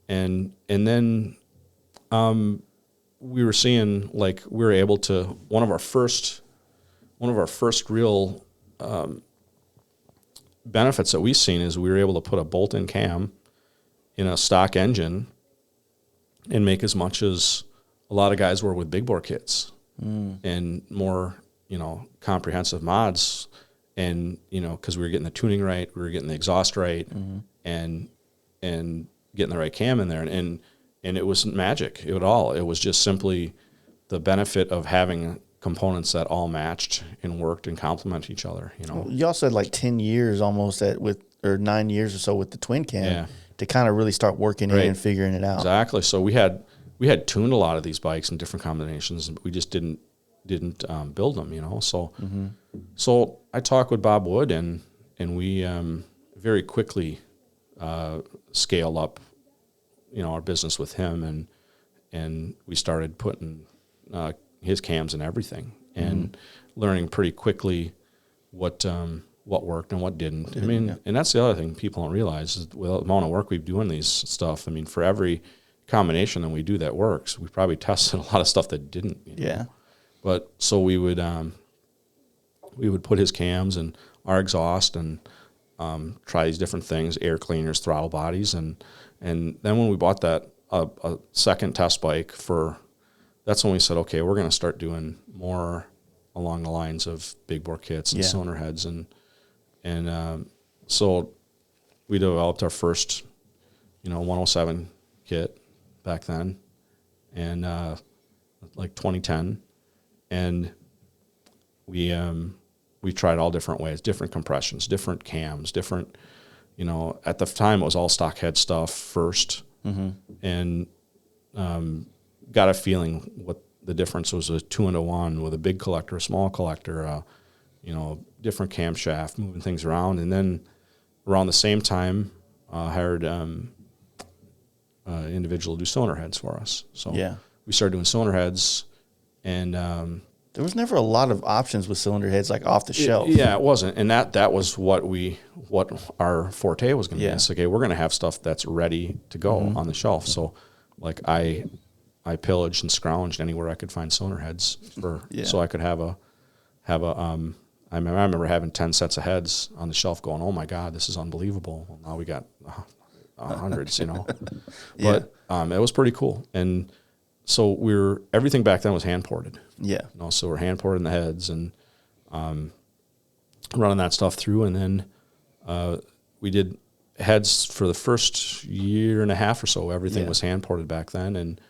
And then we were seeing, like, we were able to, one of our first real benefits that we've seen is we were able to put a bolt-in cam in a stock engine and make as much as a lot of guys were with big bore kits and more, comprehensive mods. And, because we were getting the tuning right, we were getting the exhaust right, and getting the right cam in there. And it wasn't magic at all. It was just simply the benefit of having components that all matched and worked and complement each other, You also had like 10 years almost or 9 years or so with the twin cam to kind of really start working in and figuring it out. Exactly. So we had tuned a lot of these bikes in different combinations, but we just didn't build them, So so I talked with Bob Wood, and we very quickly scaled up, our business with him, and we started putting his cams and everything, and learning pretty quickly what worked and what didn't. I mean, and that's the other thing people don't realize is with the amount of work we've doing these stuff. I mean, for every combination that we do that works, we probably tested a lot of stuff that didn't. Yeah. But so we would put his cams and our exhaust and try these different things, air cleaners, throttle bodies, and then when we bought that a second test bike that's when we said, okay, we're going to start doing more along the lines of big bore kits and cylinder heads, and so we developed our first 107 kit back then, and like 2010, and we tried all different ways, different compressions, different cams, different, at the time it was all stock head stuff first, and got a feeling what the difference was, a 2-1 with a big collector, a small collector, different camshaft, moving things around. And then around the same time, hired individual to do cylinder heads for us. So we started doing cylinder heads, and there was never a lot of options with cylinder heads like off the shelf. It wasn't, and that was what our forte was going to be. It's okay, we're going to have stuff that's ready to go on the shelf. So, like I pillaged and scrounged anywhere I could find cylinder heads so I could have a. I remember having 10 sets of heads on the shelf, going, "Oh my God, this is unbelievable!" Well, now we got hundreds, But it was pretty cool, and so everything back then was hand ported. Yeah. So we're hand porting the heads and running that stuff through, and then we did heads for the first year and a half or so. Everything was hand ported back then, and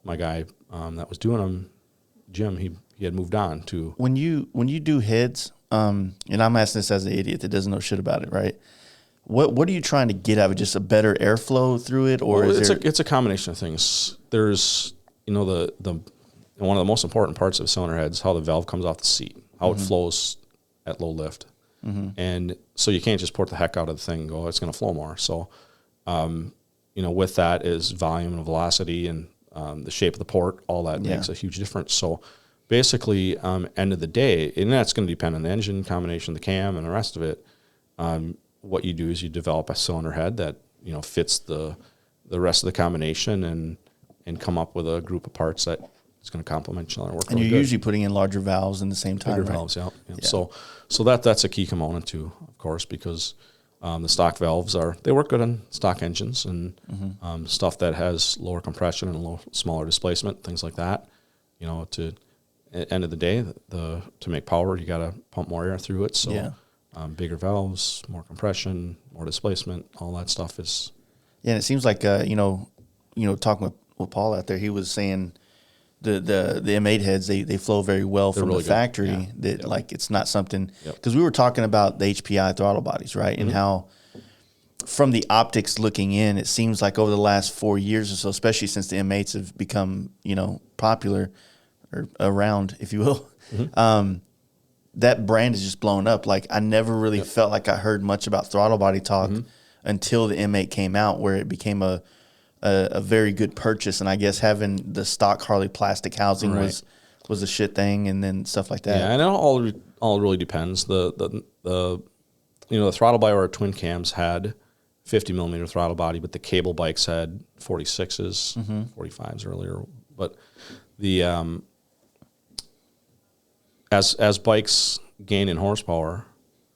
my guy that was doing them, Jim, he had moved on to. When you do heads, and I'm asking this as an idiot that doesn't know shit about it, right? What are you trying to get out of it? Just a better airflow through it, or it's a combination of things. There's the one of the most important parts of cylinder heads, how the valve comes off the seat, how it flows at low lift, and so you can't just port the heck out of the thing and go, it's going to flow more. So, with that is volume and velocity and the shape of the port. All that makes a huge difference. So, basically, end of the day, and that's going to depend on the engine combination, the cam, and the rest of it. What you do is you develop a cylinder head that fits the rest of the combination and come up with a group of parts that is going to complement each other. And you're usually putting in larger valves in the same time, bigger valves, yeah. So that's a key component too, of course, because the stock valves they work good on stock engines and stuff that has lower compression and smaller displacement, things like that. At the end of the day, to make power, you got to pump more air through it. So. Bigger valves, more compression, more displacement, all that stuff is. Yeah, and it seems like talking with Paul out there, he was saying the M8 heads they flow very well from really the factory. Good. That like it's not something because we were talking about the HPI throttle bodies, right, and how from the optics looking in, it seems like over the last 4 years or so, especially since the M8s have become popular or around, if you will. That brand is just blown up. Like I never really felt like I heard much about throttle body talk until the M8 came out, where it became a very good purchase. And I guess having the stock Harley plastic housing was a shit thing, and then stuff like that. Yeah, and it all really depends. The throttle body or our twin cams had 50 millimeter throttle body, but the cable bikes had 46s, 45s earlier. But the As bikes gain in horsepower,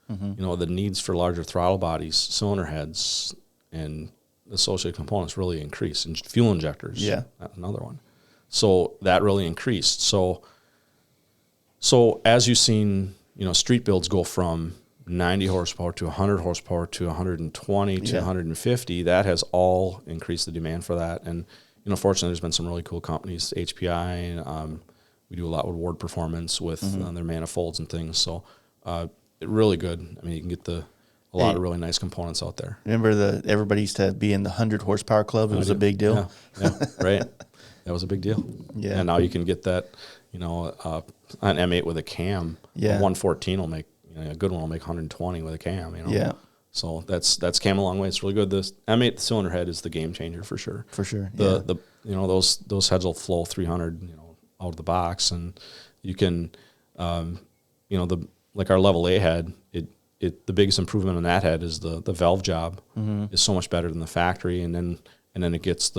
the needs for larger throttle bodies, cylinder heads, and associated components really increase. And fuel injectors, that's another one. So that really increased. So as you've seen, street builds go from 90 horsepower to 100 horsepower to 120 to 150, that has all increased the demand for that. And, fortunately, there's been some really cool companies, HPI, we do a lot with Ward Performance with their manifolds and things. So really good. I mean, you can get a lot of really nice components out there. Remember everybody used to be in the 100 horsepower club? It was a big deal. Yeah, right. That was a big deal. Yeah. And now you can get that, an M8 with a cam. Yeah. A 114 will make, a good one will make 120 with a cam, Yeah. So that's came a long way. It's really good. This M8 the cylinder head is the game changer for sure. For sure. Those heads will flow 300, out of the box, and you can, like our level A head, the biggest improvement on that head is the valve job is so much better than the factory, and then it gets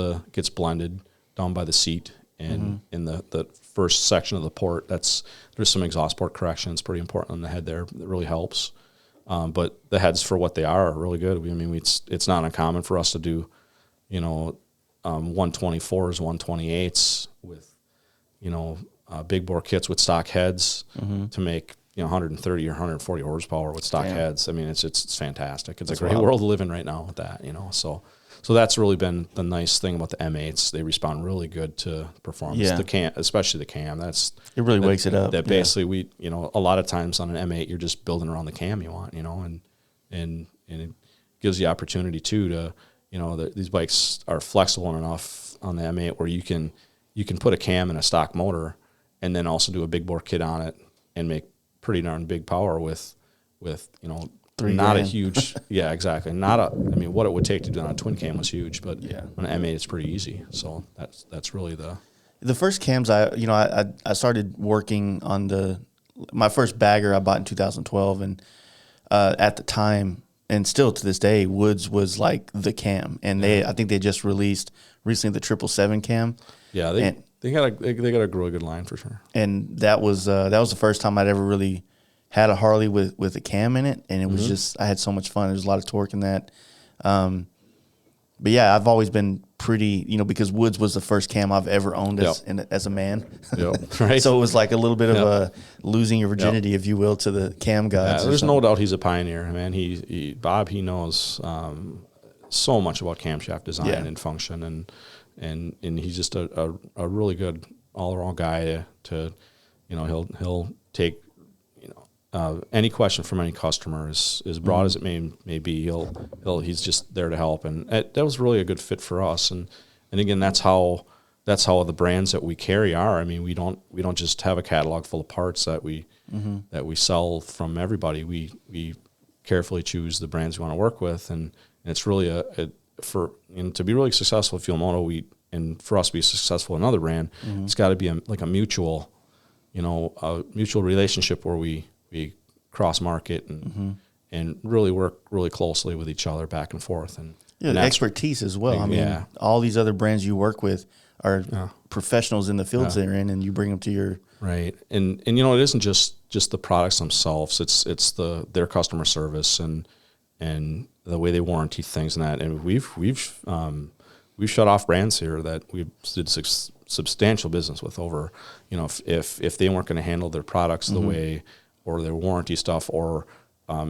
blended down by the seat, and in the first section of the port, there's some exhaust port correction. It's pretty important on the head there. It really helps, but the heads for what they are really good. It's not uncommon for us to do, 124s, 128s with big bore kits with stock heads to make 130 or 140 horsepower with stock heads. I mean, it's fantastic. It's a great world to live in right now with that. So that's really been the nice thing about the M8s. They respond really good to performance. Yeah. The cam, especially the cam, it really wakes it up. That basically a lot of times on an M8 you're just building around the cam you want, and it gives you opportunity too to, these bikes are flexible enough on the M8 where you can put a cam in a stock motor and then also do a big bore kit on it and make pretty darn big power with not a huge, yeah, exactly. What it would take to do it on a twin cam was huge, but on an M8 it's pretty easy. So that's really the first cams. I started working on my first bagger I bought in 2012, and at the time, and still to this day, Woods was like the cam, and I think they just released recently the 777 cam. Yeah, they got a really good line for sure. And that was the first time I'd ever really had a Harley with a cam in it, and it was just, I had so much fun. There was a lot of torque in that. But yeah, I've always been pretty, because Woods was the first cam I've ever owned as a man. Yep. Right. So it was like a little bit of a losing your virginity, if you will, to the cam gods. There's no doubt he's a pioneer, man. Bob knows so much about camshaft design and function, and he's just a really good all around guy to he'll take any question from any customer, as broad as it may be, he's just there to help, and that was really a good fit for us. And again, that's how the brands that we carry are. I mean, we don't just have a catalog full of parts that we sell from everybody. We carefully choose the brands we want to work with, and it's really to be really successful at Fuel Moto, and for us to be successful in another brand, it's got to be a mutual relationship where we cross market and really work really closely with each other back and forth, and the expertise as well. I mean, all these other brands you work with are professionals in the fields they're in, and you bring them to your right. And it isn't just the products themselves. It's their customer service and the way they warranty things and that. And we've shut off brands here that we've did substantial business with over, if they weren't going to handle their products the way, or their warranty stuff, or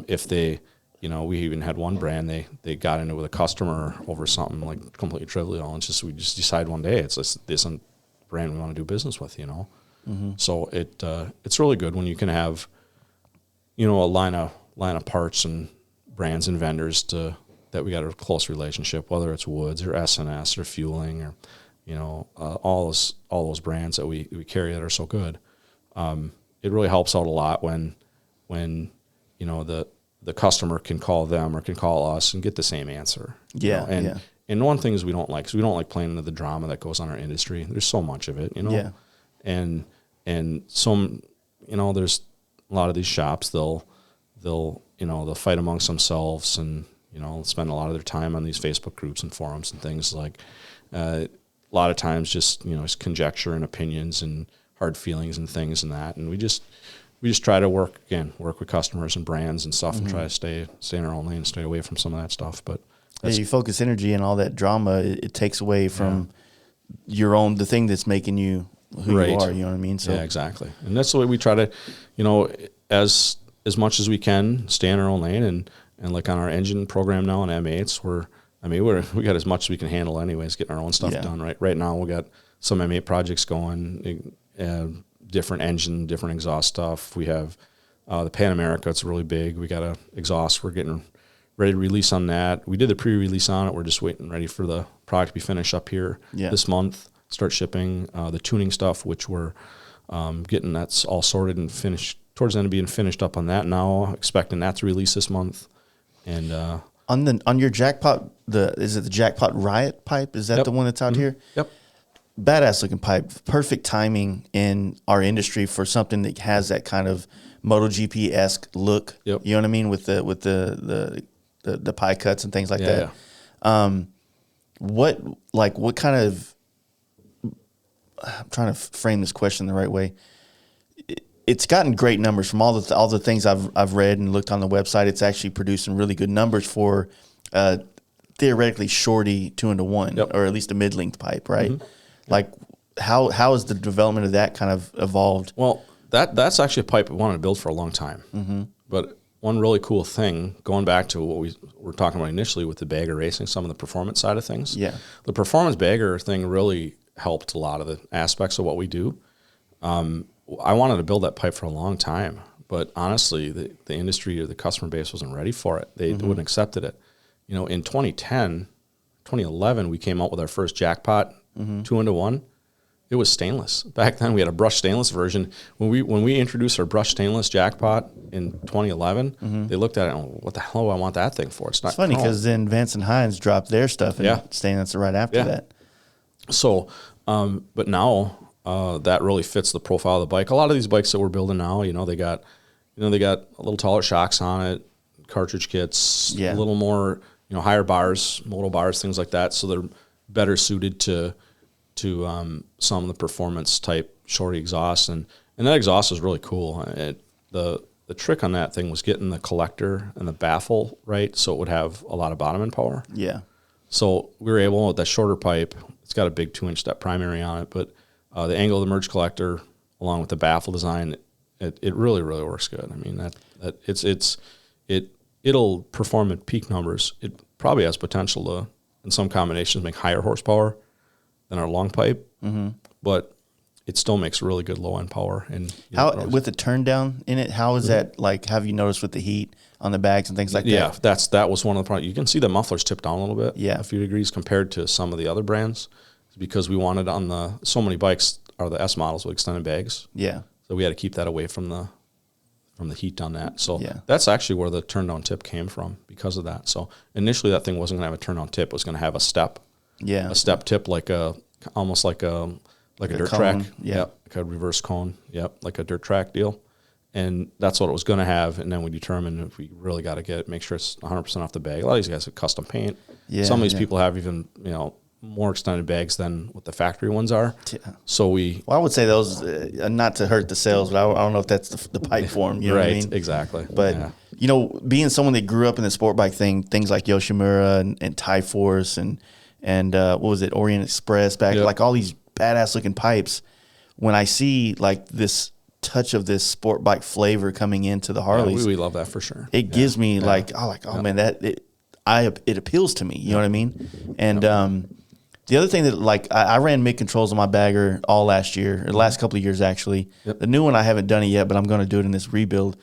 if they, we even had one brand, they got into with a customer over something like completely trivial, and we just decide one day this isn't the brand we want to do business with, So it's really good when you can have, a line of parts and brands and vendors that we got a close relationship, whether it's Woods or S&S or Fueling or all those brands that we carry that are so good. It really helps out a lot when the customer can call them or can call us and get the same answer. And one thing is we don't like playing into the drama that goes on in our industry. There's so much of it, and some, there's a lot of these shops, they'll fight amongst themselves and, spend a lot of their time on these Facebook groups and forums and things like, a lot of times just, it's conjecture and opinions and hard feelings and things and that. And we just try to work with customers and brands and stuff and try to stay in our own lane and stay away from some of that stuff. But you focus energy and all that drama, it takes away from the thing that's making you who you are, you know what I mean? So exactly. And that's the way we try to, as much as we can, stay in our own lane, and like on our engine program now on M8s, we got as much as we can handle anyways, getting our own stuff done. Right now we got some M8 projects going, different engine, different exhaust stuff. We have the Pan America, it's really big. We got a exhaust we're getting ready to release on that. We did the pre-release on it. We're just ready for the product to be finished up here this month, start shipping. The tuning stuff, which we're getting, that's all sorted and finished, towards the end of being finished up on that now, expecting that to release this month. And on your Jackpot, is it the Jackpot Riot pipe? Is that the one that's out here? Yep. Badass looking pipe. Perfect timing in our industry for something that has that kind of MotoGP-esque look. Yep. You know what I mean, with the pie cuts and things like that. Yeah. What kind of? I'm trying to frame this question the right way. It's gotten great numbers from all the things I've read and looked on the website. It's actually producing really good numbers for theoretically shorty 2-1, or at least a mid-length pipe, right? Like how has the development of that kind of evolved? Well, that's actually a pipe we wanted to build for a long time, but one really cool thing, going back to what we were talking about initially with the bagger racing, some of the performance side of things. Yeah. The performance bagger thing really helped a lot of the aspects of what we do. I wanted to build that pipe for a long time, but honestly, the industry or the customer base wasn't ready for it. They wouldn't accepted it. You know, in 2011, we came out with our first jackpot 2-into-1. It was stainless. Back then, we had a brushed stainless version. When we introduced our brushed stainless jackpot in 2011, they looked at it and, what the hell do I want that thing for? It's not. It's funny because then Vance and Hines dropped their stuff and stainless right after that. So, but now that really fits the profile of the bike. A lot of these bikes that we're building now, they got a little taller shocks on it, cartridge kits, a little more, higher bars, moto bars, things like that. So they're better suited to some of the performance type shorty exhaust, and that exhaust is really cool. The trick on that thing was getting the collector and the baffle right, so it would have a lot of bottom end power. Yeah. So we were able with that shorter pipe. It's got a big 2-inch step primary on it, but the angle of the merge collector along with the baffle design, it really works good. I mean it'll perform at peak numbers. It probably has potential to, in some combinations, make higher horsepower than our long pipe, but it still makes really good low end power. And how with the turn down in it, how is that like? Have you noticed with the heat on the bags and things like that? Yeah, that was one of the problems. You can see the mufflers tip down a little bit, a few degrees compared to some of the other brands, because we wanted on so many bikes are the S models with extended bags. Yeah, so we had to keep that away from the heat on that. So that's actually where the turn down tip came from because of that. So initially that thing wasn't going to have a turn down tip; it was going to have a step. Yeah, a step tip almost like a dirt cone. track. Like a reverse cone. Like a dirt track deal. And that's what it was going to have. And then we determined if we really got to make sure it's 100% off the bag. A lot of these guys have custom paint. Yeah, some of these people have even more extended bags than what the factory ones are. Yeah. So I would say those, not to hurt the sales, but I don't know if that's the pipe form. You know what I mean? Exactly. But being someone that grew up in the sport bike thing, things like Yoshimura and Tyforce and what was it, Orient Express like all these badass looking pipes. When I see like this touch of this sport bike flavor coming into the Harleys, we love that for sure. It gives me man, it appeals to me. You know what I mean? And the other thing that I ran mid controls on my bagger all last year, or the last couple of years actually. The new one I haven't done it yet, but I'm going to do it in this rebuild.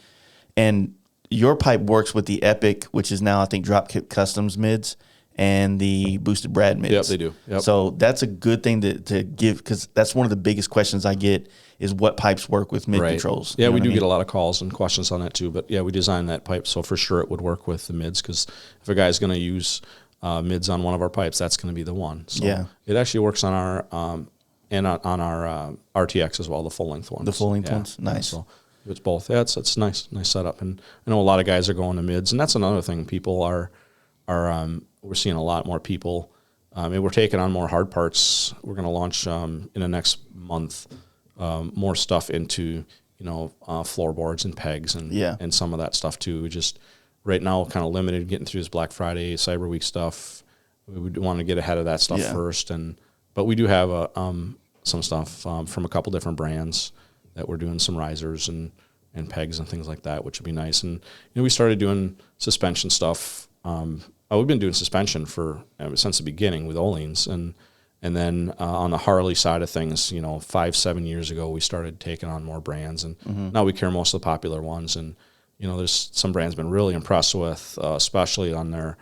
And your pipe works with the Epic, which is now I think Dropkick Customs mids, and the Boosted Brad mids. Yep, they do. Yep. So that's a good thing to give, because that's one of the biggest questions I get is what pipes work with mid controls. Yeah, we do get a lot of calls and questions on that too. But yeah, we designed that pipe, so for sure it would work with the mids, because if a guy's going to use mids on one of our pipes, that's going to be the one. So it actually works on our on our RTX as well, the full length ones. The full length ones, nice. So it's both. Yeah, it's nice setup. And I know a lot of guys are going to mids, and that's another thing. People are we're seeing a lot more people. And we're taking on more hard parts. We're going to launch in the next month more stuff into floorboards and pegs and some of that stuff too. We just right now kind of limited getting through this Black Friday, Cyber Week stuff. We would want to get ahead of that stuff first, but we do have some stuff from a couple different brands that we're doing some risers and pegs and things like that, which would be nice. And we started doing suspension stuff. We've been doing suspension for since the beginning with Oleans, and then on the Harley side of things, 5-7 years ago, we started taking on more brands, and now we carry most of the popular ones. And there's some brands been really impressed with, especially on their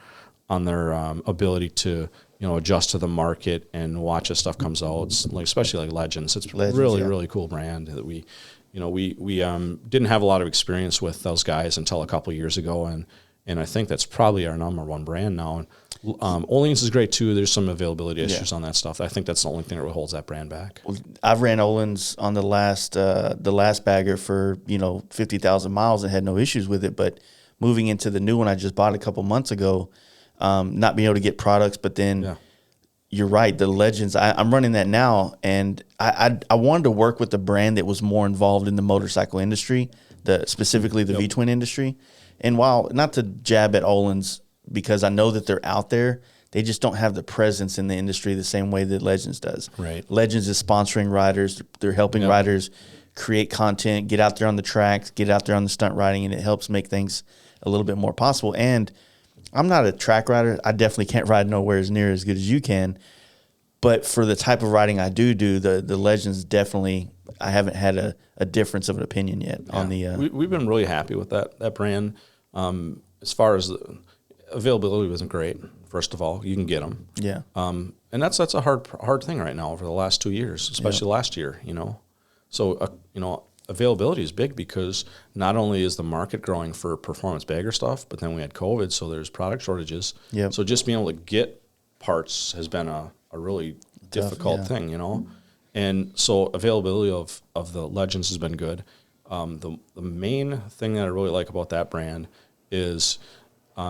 ability to adjust to the market and watch as stuff comes out. It's especially like Legends. It's really cool brand that we didn't have a lot of experience with those guys until a couple of years ago, and I think that's probably our number one brand now. And Oleans is great too. There's some availability issues on that stuff. I think that's the only thing that holds that brand back. I've ran Oleans on the last bagger for 50,000 miles and had no issues with it. But moving into the new one I just bought a couple months ago, not being able to get products, but then you're right, the Legends. I'm running that now, and I wanted to work with a brand that was more involved in the motorcycle industry, specifically the V-twin industry. And while not to jab at Oleans, because I know that they're out there, they just don't have the presence in the industry the same way that Legends does. Right. Legends is sponsoring riders. They're helping riders create content, get out there on the tracks, get out there on the stunt riding, and it helps make things a little bit more possible. And I'm not a track rider. I definitely can't ride nowhere as near as good as you can. But for the type of riding I do, the Legends definitely, I haven't had a difference of an opinion yet on the. We've been really happy with that brand. As far as the availability wasn't great. First of all, you can get them. Yeah. And that's a hard thing right now over the last 2 years, especially last year. So availability is big because not only is the market growing for performance bagger stuff, but then we had COVID, so there's product shortages. Yeah. So just being able to get parts has been a really difficult thing, And so availability of the Legends has been good. The main thing that I really like about that brand is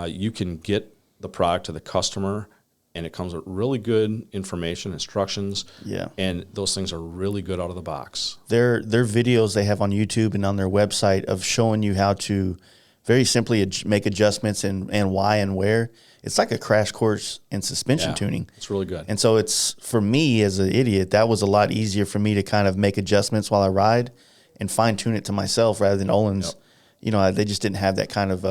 you can get the product to the customer, and it comes with really good information, instructions. Yeah. And those things are really good out of the box. Their videos they have on YouTube and on their website of showing you how to very simply make adjustments and why and where. It's like a crash course in suspension tuning. It's really good. And so it's, for me as an idiot, that was a lot easier for me to kind of make adjustments while I ride and fine tune it to myself rather than Olin's. They just didn't have that kind of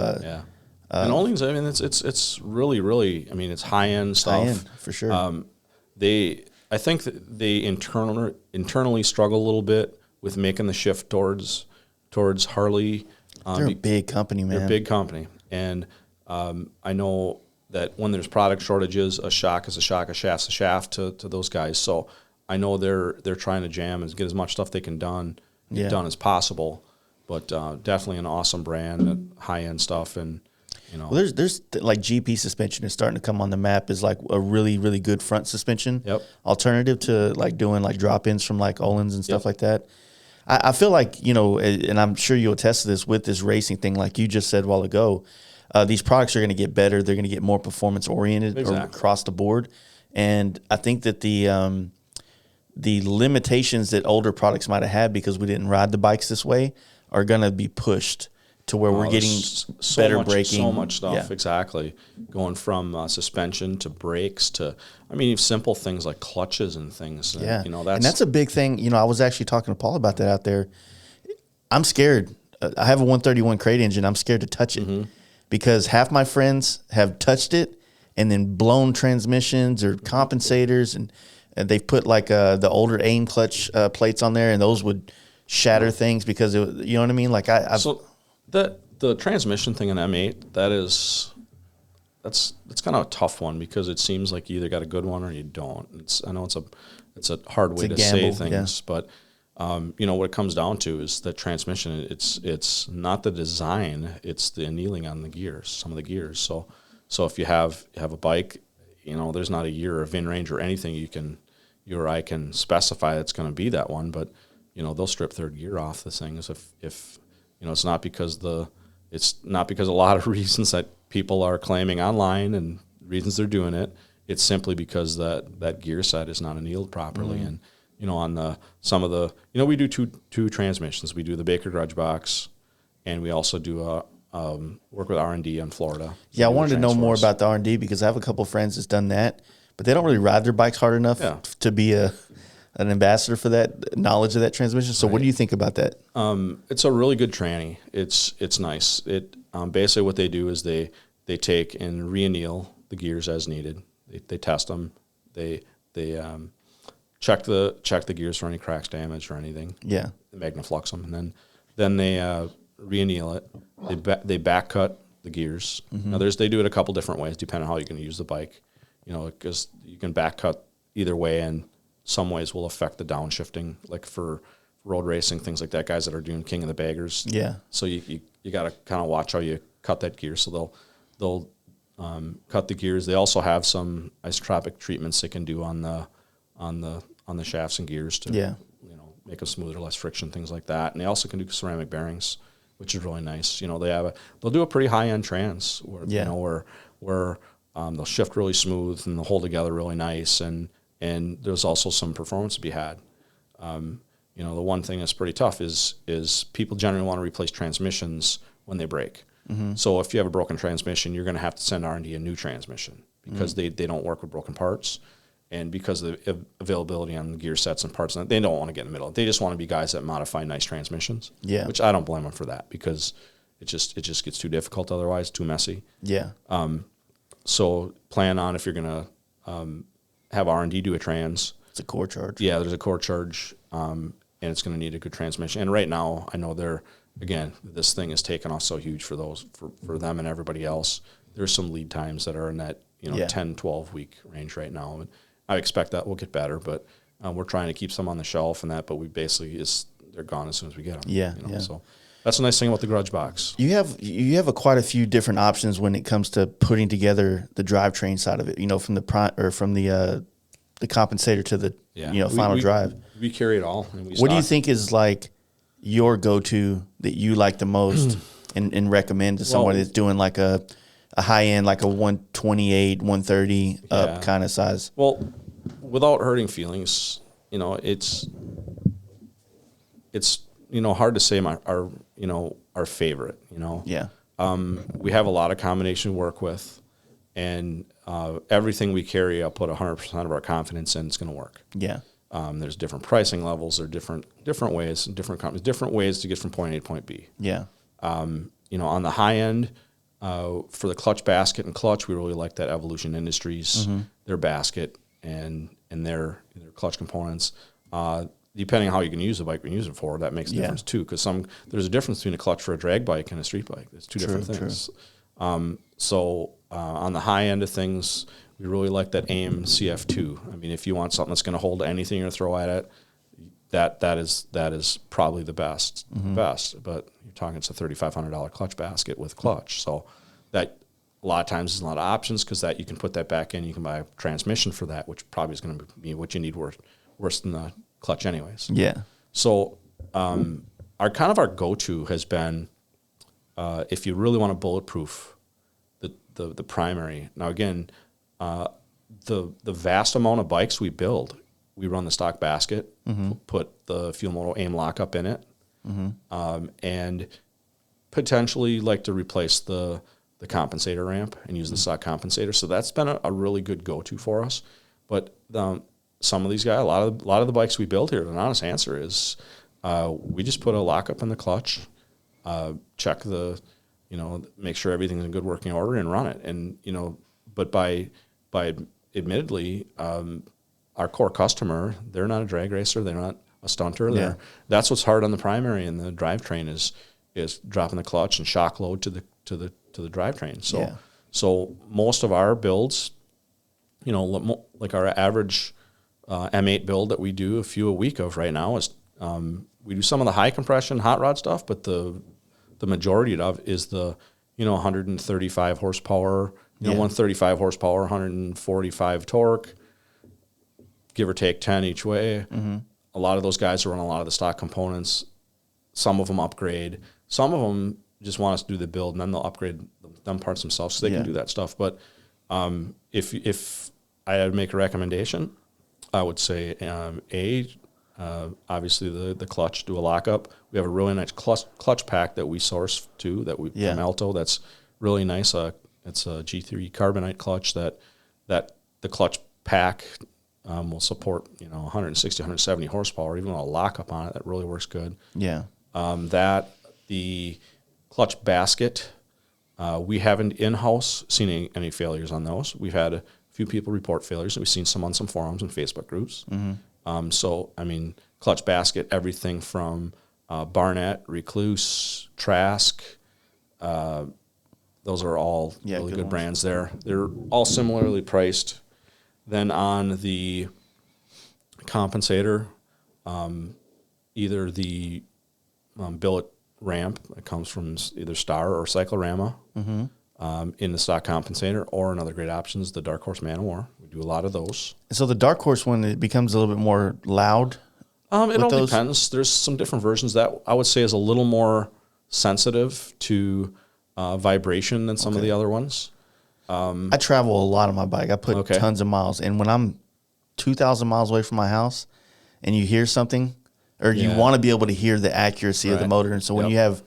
and Olin's, I mean, it's really, I mean, it's high end stuff. High end, for sure. I think that they internally struggle a little bit with making the shift towards Harley. They're a big company, man. They're a big company, and I know that when there's product shortages, a shock is a shock, a shaft's a shaft to those guys. So I know they're trying to jam and get as much stuff they can done as possible. But definitely an awesome brand, high end stuff, and Well, there's like GP suspension is starting to come on the map as like a really, really good front suspension alternative to like doing like drop-ins from like Olin's and stuff like that. I feel like, and I'm sure you'll attest to this with this racing thing, like you just said a while ago, these products are going to get better. They're going to get more performance oriented across the board. And I think that the limitations that older products might have had because we didn't ride the bikes this way are going to be pushed to where we're getting better braking. So much stuff, exactly. Going from suspension to brakes to, I mean, simple things like clutches and things. And that's a big thing. I was actually talking to Paul about that out there. I'm scared. I have a 131 crate engine. I'm scared to touch it because half my friends have touched it and then blown transmissions or compensators, and they've put like the older aim clutch plates on there, and those would shatter things because you know what I mean? Like the transmission thing in M8, that's kind of a tough one because it seems like you either got a good one or you don't. I know it's a hard way to say things, but what it comes down to is the transmission. It's not the design; it's the annealing on the gears, some of the gears. So if you have a bike, there's not a year of in range or anything you or I can specify it's going to be that one, but they'll strip third gear off the things if it's not because a lot of reasons that people are claiming online and reasons they're doing it. It's simply because that gear set is not annealed properly. And on we do two transmissions. We do the Baker Grudge Box, and we also do work with R&D in Florida. Yeah, I wanted to know more about the R&D because I have a couple of friends that's done that, but they don't really ride their bikes hard enough to be an ambassador for that knowledge of that transmission. So what do you think about that? It's a really good tranny. It's nice. It basically what they do is they take and re-anneal the gears as needed. They test them. They check the gears for any cracks, damage, or anything. Yeah. They magnaflux them, and then they re-anneal it. They back cut the gears. Now they do it a couple different ways depending on how you're going to use the bike. Because you can back cut either way, and some ways will affect the downshifting, like for road racing, things like that, guys that are doing King of the Baggers. Yeah. So you got to kind of watch how you cut that gear. So they'll cut the gears. They also have some isotropic treatments they can do on the shafts and gears to make them smoother, less friction, things like that. And they also can do ceramic bearings, which is really nice. They'll do a pretty high end trans where they'll shift really smooth and they'll hold together really nice, and there's also some performance to be had. The one thing that's pretty tough is people generally want to replace transmissions when they break. So if you have a broken transmission, you're going to have to send R&D a new transmission because they don't work with broken parts. And because of the availability on the gear sets and parts, they don't want to get in the middle. They just want to be guys that modify nice transmissions. Yeah. Which I don't blame them for that, because it just gets too difficult otherwise, too messy. Yeah. So plan on, if you're going to have R&D do a trans. It's a core charge. Yeah, there's a core charge, and it's going to need a good transmission. And right now, I know this thing is taken off so huge for them and everybody else. There's some lead times that are in that 10, 12 week range right now. And I expect that will get better, but we're trying to keep some on the shelf and that, but we basically they're gone as soon as we get them. Yeah. So that's a nice thing about the garage box. You have quite a few different options when it comes to putting together the drivetrain side of it. From the compensator to the final drive. We carry it all. And what do you think is like your go-to that you like the most and recommend to somebody that's doing like a high end, like a 128, 130 up kind of size? Well, without hurting feelings, it's hard to say our favorite, Yeah. We have a lot of combination work with, and everything we carry, I'll put 100% of our confidence in it's going to work. Yeah. There's different pricing levels, or different ways, and different companies, different ways to get from point A to point B. Yeah. On the high end, for the clutch basket and clutch, we really like that Evolution Industries, their basket and their clutch components. Depending on how you can use the bike, we can use it for, that makes a difference too. Because there's a difference between a clutch for a drag bike and a street bike. It's two different things. So on the high end of things, we really like that AIM CF2. I mean, if you want something that's going to hold anything you're going to throw at it, that is probably the best. But you're talking, it's a $3,500 clutch basket with clutch. So that a lot of times is a lot of options, because that you can put that back in. You can buy a transmission for that, which probably is going to be what you need worse than the clutch anyways. Yeah. So our go-to has been, if you really want to bulletproof the primary. Now again, the vast amount of bikes we build, we run the stock basket, put the Fuel Moto AIM lockup in it, and potentially like to replace the compensator ramp and use the stock compensator. So that's been a really good go-to for us. But some of these guys, a lot of the bikes we build here, the honest answer is we just put a lockup in the clutch, check make sure everything's in good working order, and run it. And but by admittedly, our core customer, they're not a drag racer, they're not a stunter. That's what's hard on the primary and the drivetrain is dropping the clutch and shock load to the drivetrain. So most of our builds, like our average M8 build that we do a few a week of right now is we do some of the high compression hot rod stuff, but the majority of it is the 135 horsepower, 135 horsepower, 145 torque, give or take 10 each way. A lot of those guys run a lot of the stock components. Some of them upgrade. Some of them just want us to do the build, and then they'll upgrade them parts themselves so they can do that stuff. But if I had to make a recommendation, I would say obviously the clutch, do a lockup. We have a really nice clutch pack that we source too, from Alto. That's really nice. It's a G3 carbonite clutch that the clutch pack will support 160, 170 horsepower, even with a lockup on it. That really works good. Yeah. The clutch basket, we haven't in-house seen any failures on those. We've had a few people report failures, and we've seen some on some forums and Facebook groups. Clutch basket, everything from Barnett, Recluse, Trask, those are all really good brands there. They're all similarly priced. Then on the compensator, either the billet ramp that comes from either Star or Cyclorama in the stock compensator, or another great option is the Dark Horse Man of War. We do a lot of those. So the Dark Horse one, it becomes a little bit more loud? It all depends. There's some different versions that I would say is a little more sensitive to vibration than some of the other ones. I travel a lot on my bike. I put tons of miles. And when I'm 2,000 miles away from my house and you hear something, or you want to be able to hear the accuracy of the motor. And so when you have,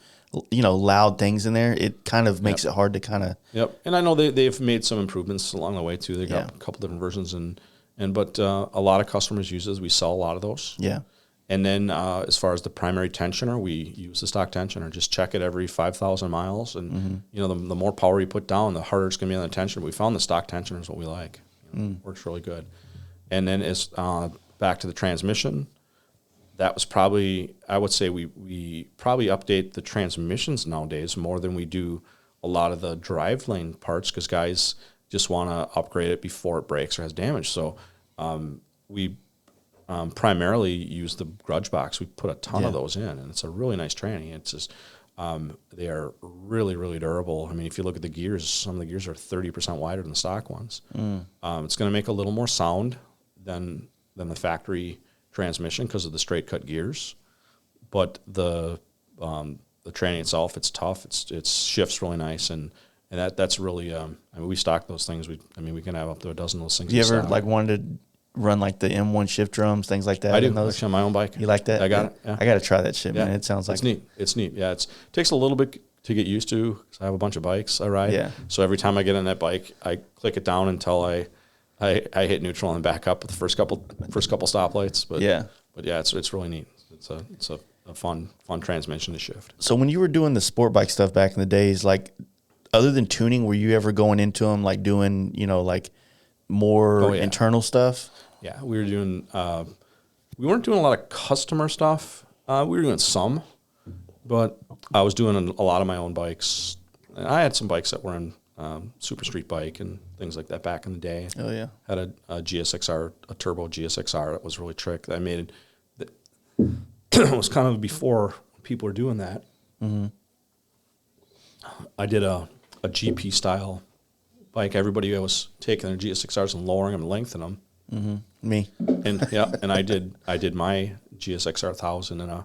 loud things in there, it kind of makes it hard to kind of. Yep. And I know they've made some improvements along the way too. They got a couple different versions, and But a lot of customers use this. We sell a lot of those. Yeah. And then as far as the primary tensioner, we use the stock tensioner. Just check it every 5,000 miles. And, the more power you put down, the harder it's going to be on the tensioner. We found the stock tensioner is what we like. Works really good. And then as back to the transmission, that was probably, I would say we probably update the transmissions nowadays more than we do a lot of the drive lane parts because guys just want to upgrade it before it breaks or has damage. So we primarily use the grudge box. We put a ton of those in, and it's a really nice tranny. It's just they are really, really durable. I mean, if you look at the gears, some of the gears are 30% wider than the stock ones. It's going to make a little more sound than the factory transmission because of the straight cut gears, but the tranny itself, it's tough. It shifts really nice, and that's really. I mean, we stock those things. We can have up to a dozen of those things. You ever wanted to run like the M1 shift drums, things like that? I do. Actually, on my own bike. You like that? I got it. Yeah. I got to try that shit, man. It sounds like it's neat. It's neat. Yeah, it takes a little bit to get used to because I have a bunch of bikes I ride. Yeah. So every time I get on that bike, I click it down until I hit neutral and back up with the first couple stoplights. But yeah, it's really neat. It's a fun transmission to shift. So when you were doing the sport bike stuff back in the days, like other than tuning, were you ever going into them like doing like more internal stuff? Yeah, we were doing. We weren't doing a lot of customer stuff. We were doing some, but I was doing a lot of my own bikes. And I had some bikes that were in Super Street Bike and things like that back in the day. Oh yeah, had a GSXR, a turbo GSXR that was really trick. I made it. It was kind of before people were doing that. Mm-hmm. I did a GP style bike. Everybody was taking their GSXRs and lowering them and lengthening them. Mm-hmm. Me. And I did my GSXR 1000 in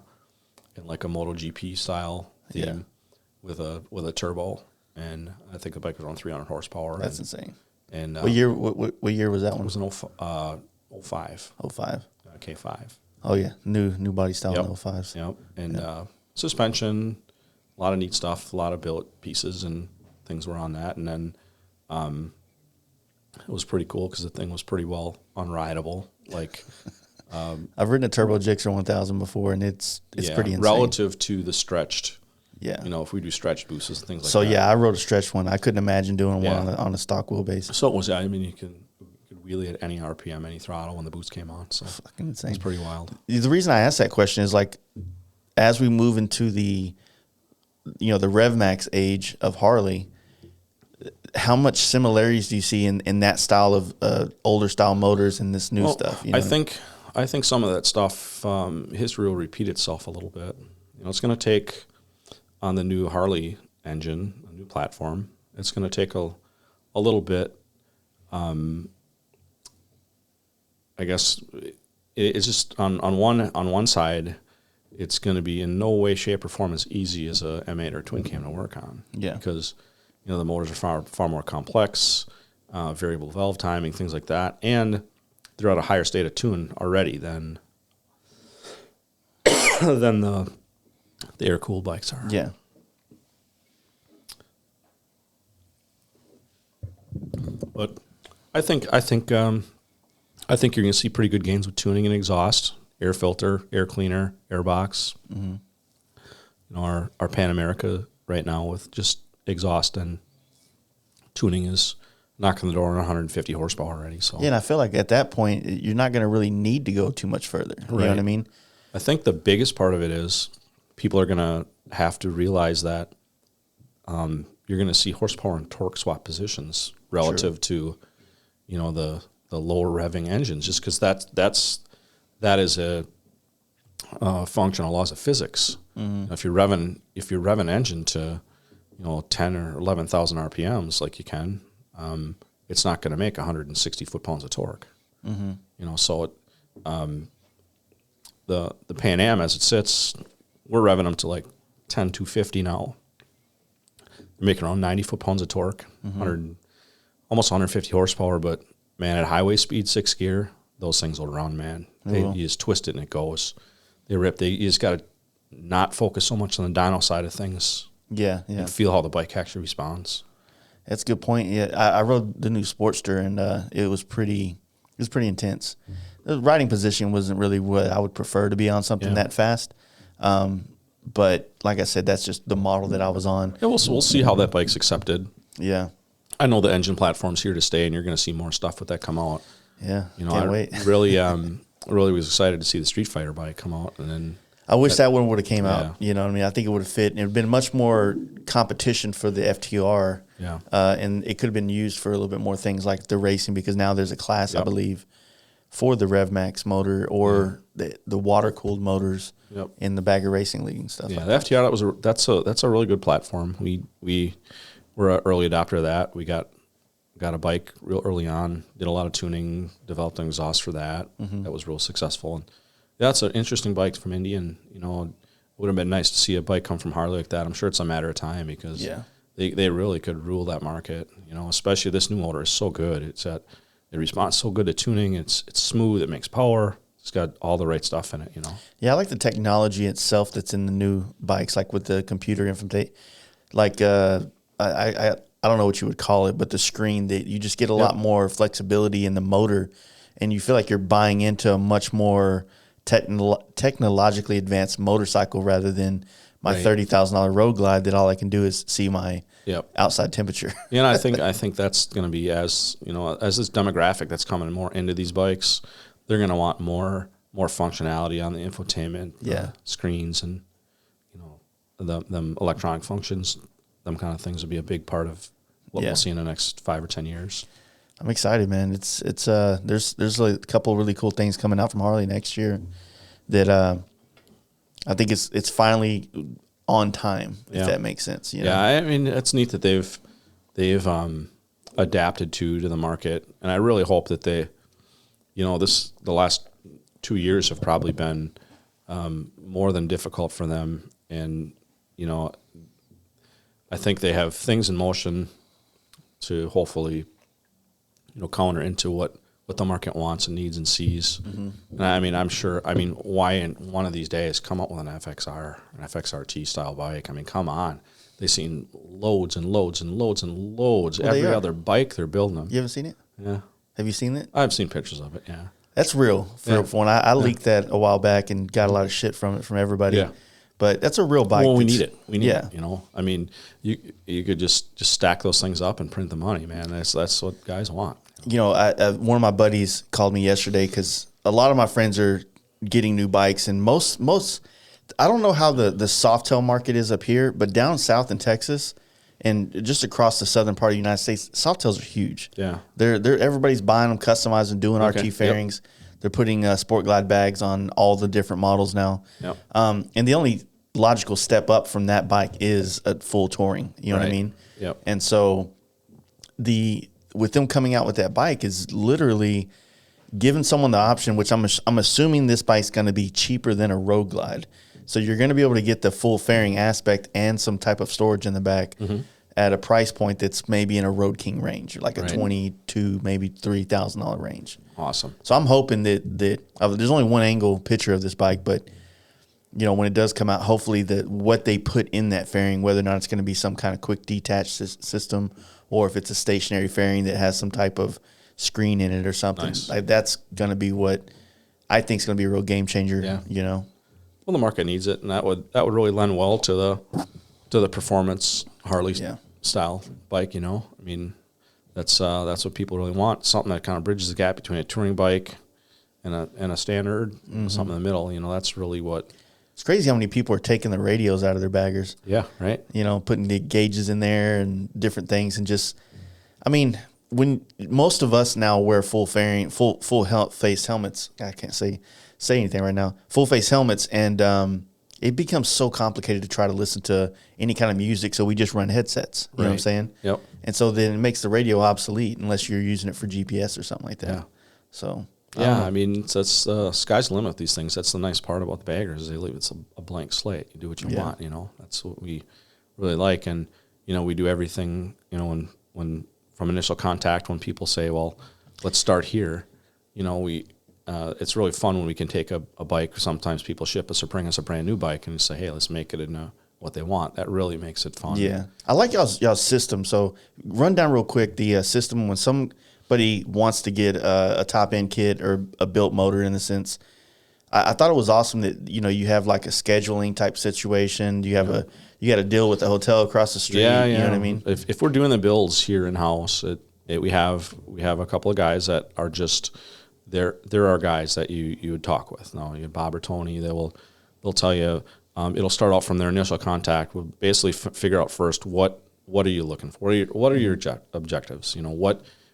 like a MotoGP style theme with a turbo, and I think the bike was around 300 horsepower. That's insane. And what year was that one? It was an 05. 05. K5. Oh yeah, new body style in 05s. Yep. And suspension, a lot of neat stuff, a lot of billet pieces and things were on that, and then it was pretty cool because the thing was pretty well unrideable. Like, I've ridden a Turbo Gixxer 1000 before, and it's pretty insane relative to the stretched. Yeah, if we do stretched boosts and things like that. So yeah, I rode a stretched one. I couldn't imagine doing one on a stock wheelbase. So it was. I mean, you could wheelie at any RPM, any throttle when the boost came on. So fucking insane. It's pretty wild. The reason I asked that question is like, as we move into the Rev Max age of Harley, how much similarities do you see in that style of older style motors and this new stuff? I think some of that stuff, history will repeat itself a little bit. It's going to take on the new Harley engine, a new platform. It's going to take a little bit. I guess it's just on one side, it's going to be in no way, shape, or form as easy as a M8 or twin cam to work on. Yeah, because the motors are far more complex, variable valve timing, things like that, and they're at a higher state of tune already than the air cooled bikes are. Yeah. But I think you're going to see pretty good gains with tuning and exhaust, air filter, air cleaner, air box. Mm-hmm. Our Pan America right now with just exhaust and tuning is knocking the door on 150 horsepower already. So yeah, and I feel like at that point you're not going to really need to go too much further. You know what I mean? I think the biggest part of it is people are going to have to realize that you're going to see horsepower and torque swap positions relative to the lower revving engines, just because that is a functional laws of physics. Mm-hmm. If you're revving engine to 10 or 11,000 RPMs like you can, it's not going to make 160 foot-pounds of torque. Mm-hmm. So it, the Pan Am as it sits, we're revving them to like 10,250 now. They're making around 90 foot-pounds of torque, mm-hmm. Almost 150 horsepower, but man, at highway speed, 6 gear, those things will run, man. You just twist it and it goes. They rip. You just got to not focus so much on the dyno side of things. Yeah. And feel how the bike actually responds. That's a good point. Yeah, I rode the new Sportster, and it was pretty was pretty intense. The riding position wasn't really what I would prefer to be on something that fast. But like I said, that's just the model that I was on. Yeah, we'll see how that bike's accepted. Yeah. I know the engine platform's here to stay, and you're going to see more stuff with that come out. Yeah, Can't wait. Really was excited to see the Street Fighter bike come out, and then I wish that one would have came out. You know what I mean? I think it would have fit, and it would have been much more competition for the FTR. Yeah. And it could have been used for a little bit more things like the racing, because now there's a class, I believe, for the RevMax motor or the water-cooled motors in the Bagger Racing League and stuff. Yeah, like the FTR, that's a really good platform. We were an early adopter of that. We got a bike real early on, did a lot of tuning, developed an exhaust for that. That was real successful. And that's an interesting bike from Indy, and it would have been nice to see a bike come from Harley like that. I'm sure it's a matter of time, because they really could rule that market. Especially this new motor is so good. It responds so good to tuning. It's smooth. It makes power. It's got all the right stuff in it. Yeah, I like the technology itself that's in the new bikes, like with the computer infotainment. Like I don't know what you would call it, but the screen, that you just get a lot more flexibility in the motor, and you feel like you're buying into a much more technologically advanced motorcycle rather than my $30,000 Road Glide that all I can do is see my outside temperature. And I think that's going to be, as this demographic that's coming more into these bikes, they're going to want more functionality on the infotainment, screens, and them electronic functions. Them kind of things will be a big part of what we'll see in the next 5 or 10 years. I'm excited, man. It's there's a couple of really cool things coming out from Harley next year that I think it's finally on time, if that makes sense. I mean, it's neat that they've adapted to the market, and I really hope that they, the last 2 years have probably been more than difficult for them, and I think they have things in motion to hopefully, counter into what the market wants and needs and sees. And I'm sure, why in one of these days come up with an FXRT style bike? I mean, come on. They've seen loads and loads and loads and loads. Well, every other bike, they're building them. You haven't seen it? Yeah. Have you seen it? I've seen pictures of it, yeah. That's real. For one, I leaked that a while back and got a lot of shit from everybody. Yeah. But that's a real bike. Well, we need it. We need it. I mean, you could just stack those things up and print the money, man. That's what guys want. One of my buddies called me yesterday because a lot of my friends are getting new bikes, and most I don't know how the Softail market is up here, but down south in Texas and just across the southern part of the United States, Softails are huge. Yeah, they're everybody's buying them, customizing, doing RT fairings. They're putting Sport Glide bags on all the different models now. Yep. And the only logical step up from that bike is a full touring. You know what I mean? Yep. And so with them coming out with that bike is literally giving someone the option, which I'm assuming this bike's going to be cheaper than a Road Glide. So you're going to be able to get the full fairing aspect and some type of storage in the back at a price point that's maybe in a Road King range, like a $22,000, maybe $3,000 range. Awesome. So I'm hoping that there's only one angle picture of this bike, but when it does come out, hopefully what they put in that fairing, whether or not it's going to be some kind of quick detach system or if it's a stationary fairing that has some type of screen in it or something, like that's going to be what I think is going to be a real game changer. Yeah. Well, the market needs it, and that would really lend well to the performance Harley style bike. I mean, that's what people really want. Something that kind of bridges the gap between a touring bike and a standard, something in the middle. That's really what. It's crazy how many people are taking the radios out of their baggers. Yeah, right. Putting the gauges in there and different things, and just, I mean, when most of us now wear full face helmets. I can't say anything right now. Full face helmets, and it becomes so complicated to try to listen to any kind of music. So we just run headsets. You know what I'm saying? Yep. And so then it makes the radio obsolete unless you're using it for GPS or something like that. Yeah. So. Yeah, I mean, that's sky's the limit with these things. That's the nice part about the baggers. They leave it's a blank slate. You do what you want. That's what we really like. And we do everything. When from initial contact, when people say, "Well, let's start here," it's really fun when we can take a bike. Sometimes people ship us or bring us a brand new bike and say, "Hey, let's make it in what they want." That really makes it fun. Yeah, I like y'all's system. So run down real quick the system when some but he wants to get a top end kit or a built motor in the sense. I thought it was awesome that you have like a scheduling type situation. You have you got to deal with the hotel across the street. Yeah, You know what I mean? If we're doing the builds here in house, we have a couple of guys that are just there are guys that you would talk with. No, you have Bob or Tony. They'll tell you. It'll start out from their initial contact. We'll basically figure out first what are you looking for. What are your objectives?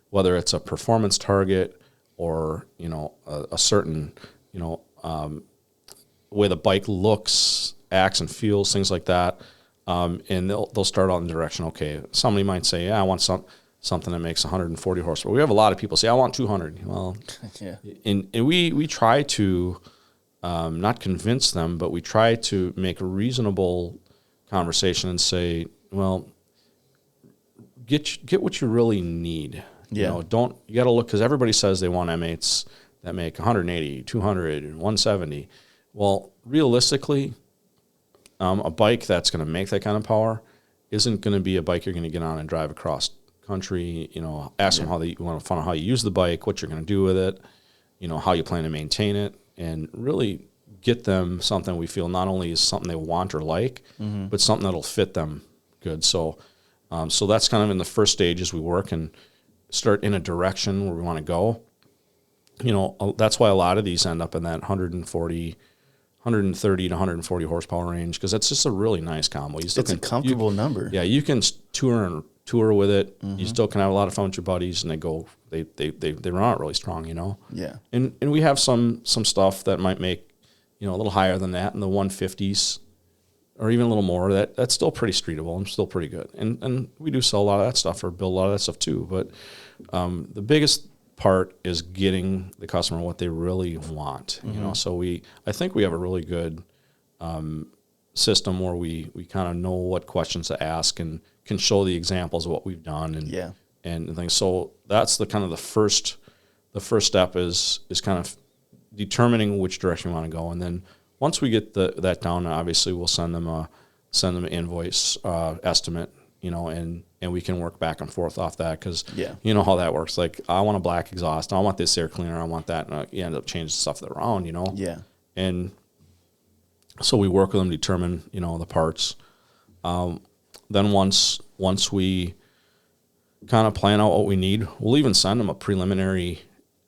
Whether it's a performance target or a certain way the bike looks, acts, and feels, things like that. And they'll start out in the direction. Okay, somebody might say, I want something that makes 140 horsepower. We have a lot of people say, I want 200. Well, yeah. And we try to not convince them, but we try to make a reasonable conversation and say, well, get what you really need. Yeah. You got to look, because everybody says they want M8s that make 180, 200, and 170. Well, realistically, a bike that's going to make that kind of power isn't going to be a bike you're going to get on and drive across country. Ask them you want to find out how you use the bike, what you're going to do with it, how you plan to maintain it, and really get them something we feel not only is something they want or like, but something that'll fit them good. So that's kind of in the first stage as we work and start in a direction where we want to go. That's why a lot of these end up in that 130 to 140 horsepower range, because that's just a really nice combo. It's a comfortable number. Yeah, you can tour with it. You still can have a lot of fun with your buddies, and they run out really strong. Yeah. And we have some stuff that might make a little higher than that in the 150s, or even a little more. That's still pretty streetable and still pretty good. And we do sell a lot of that stuff or build a lot of that stuff too. But the biggest part is getting the customer what they really want. So I think we have a really good system where we kind of know what questions to ask and can show the examples of what we've done and things. So that's the first step is kind of determining which direction we want to go. And then once we get that down, obviously we'll send them an invoice estimate, and we can work back and forth off that, because you know how that works. Like, I want a black exhaust, I want this air cleaner, I want that, and you end up changing stuff around, Yeah. And so we work with them to determine, the parts. Then once we kind of plan out what we need, we'll even send them a preliminary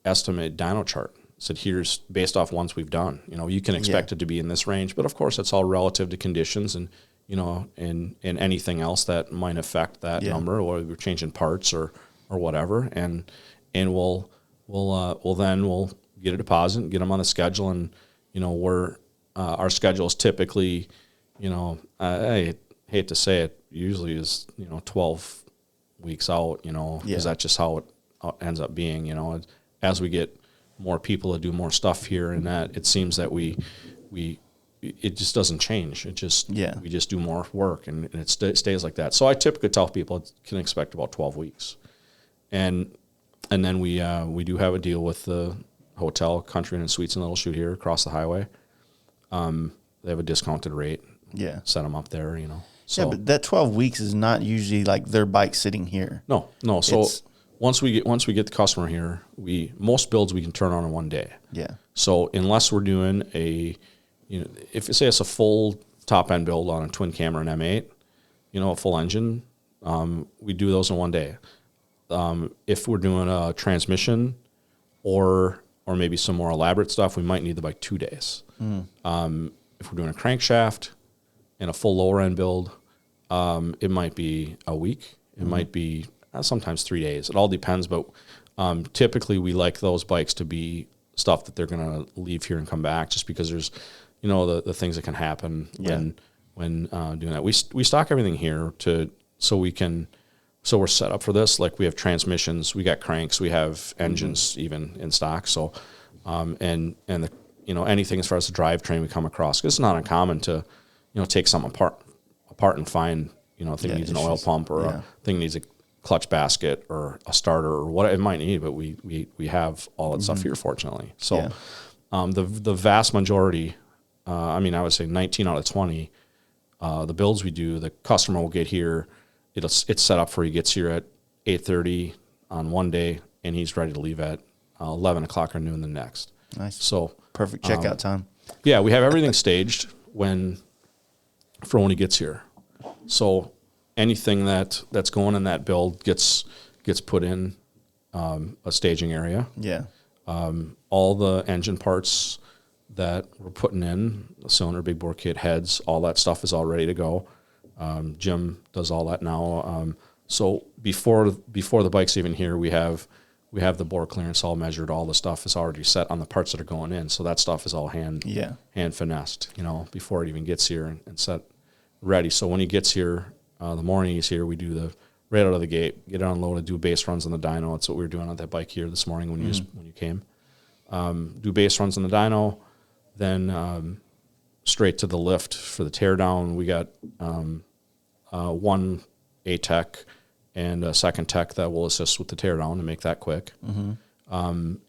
estimate dyno chart. So here's based off ones we've done. You can expect it to be in this range, but of course it's all relative to conditions and and anything else that might affect that number, or we're changing parts or whatever. And we'll get a deposit and get them on the schedule. And our schedule is typically, I hate to say it, usually is 12 weeks out. Because that's just how it ends up being. As we get more people to do more stuff here, and that it seems that it just doesn't change. It just we just do more work, and it stays like that. So I typically tell people it can expect about 12 weeks, and then we do have a deal with the hotel, Country Inn and Suites and Little Chute here across the highway. They have a discounted rate. Yeah, set them up there. So, yeah, but that 12 weeks is not usually like their bike sitting here. No. So once we get the customer here, most builds we can turn on in one day. Yeah. So unless we're doing if say it's a full top end build on a twin camera and M8, a full engine, we do those in one day. If we're doing a transmission or maybe some more elaborate stuff, we might need the bike 2 days. If we're doing a crankshaft and a full lower end build, it might be a week. It might be sometimes 3 days. It all depends, but typically we like those bikes to be stuff that they're going to leave here and come back, just because there's the things that can happen when doing that. We stock everything here so we're set up for this. Like, we have transmissions, we got cranks, we have engines even in stock. So and anything as far as the drivetrain we come across, 'cause it's not uncommon to take something apart and find a thing needs an oil pump, or a thing needs a clutch basket or a starter or what it might need, but we have all that stuff here, fortunately. So the vast majority, I would say 19 out of 20, the builds we do, the customer will get here. It's set up for he gets here at 8:30 on one day, and he's ready to leave at 11 o'clock or noon the next. Nice. So Perfect checkout time. yeah, we have everything staged for when he gets here. So anything that's going in that build gets put in a staging area. Yeah. All the engine parts that we're putting in, the cylinder, big bore kit, heads, all that stuff is all ready to go. Jim does all that now. So before the bike's even here, we have the bore clearance all measured. All the stuff is already set on the parts that are going in. So that stuff is all hand finessed, before it even gets here and set ready. So when he gets here, the morning he's here, we do right out of the gate, get it unloaded, do base runs on the dyno. That's what we were doing on that bike here this morning when you came. Do base runs on the dyno, then straight to the lift for the teardown. We got one A-Tech and a second tech that will assist with the teardown to make that quick.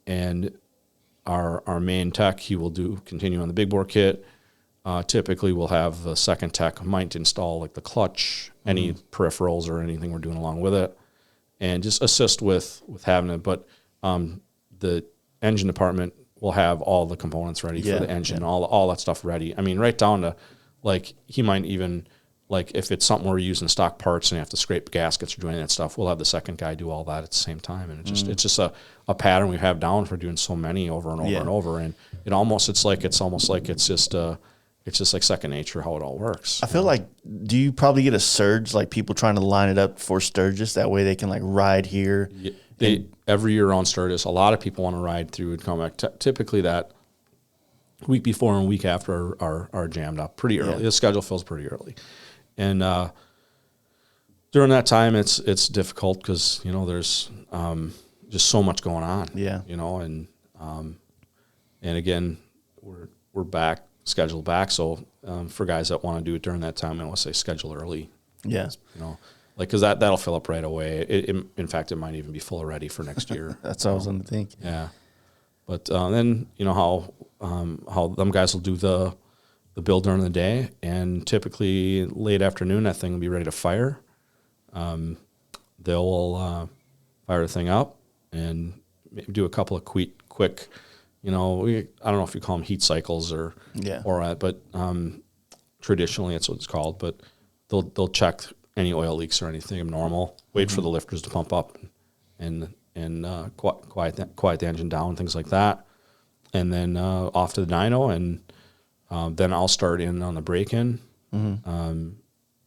And our main tech, he will continue on the big bore kit. Typically, we'll have the second tech might install like the clutch, any peripherals or anything we're doing along with it, and just assist with having it. But the engine department will have all the components ready for the engine, all that stuff ready. I mean, right down to like he might even like if it's something we're using stock parts and you have to scrape gaskets or do any of that stuff, we'll have the second guy do all that at the same time. And it's just a pattern we have down for doing so many over and over and over. And it's almost like it's just like second nature how it all works. I feel like, do you probably get a surge, like people trying to line it up for Sturgis? That way they can like ride here. Yeah, every year on Sturgis, a lot of people want to ride through and come back. Typically that week before and week after are jammed up pretty early. Yeah. The schedule fills pretty early. And during that time, it's difficult because, there's just so much going on. Yeah. And again, we're scheduled back. So for guys that want to do it during that time, I want to say schedule early. Yeah. Because that'll fill up right away. In fact, it might even be full already for next year. That's what I was going to think. Yeah. But then, how them guys will do the build during the day, and typically late afternoon, that thing will be ready to fire. They'll fire the thing up and maybe do a couple of quick, I don't know if you call them heat cycles or but traditionally that's what it's called. But they'll check any oil leaks or anything abnormal. Wait for the lifters to pump up and quiet the engine down, things like that, and then off to the dyno, and then I'll start in on the break-in,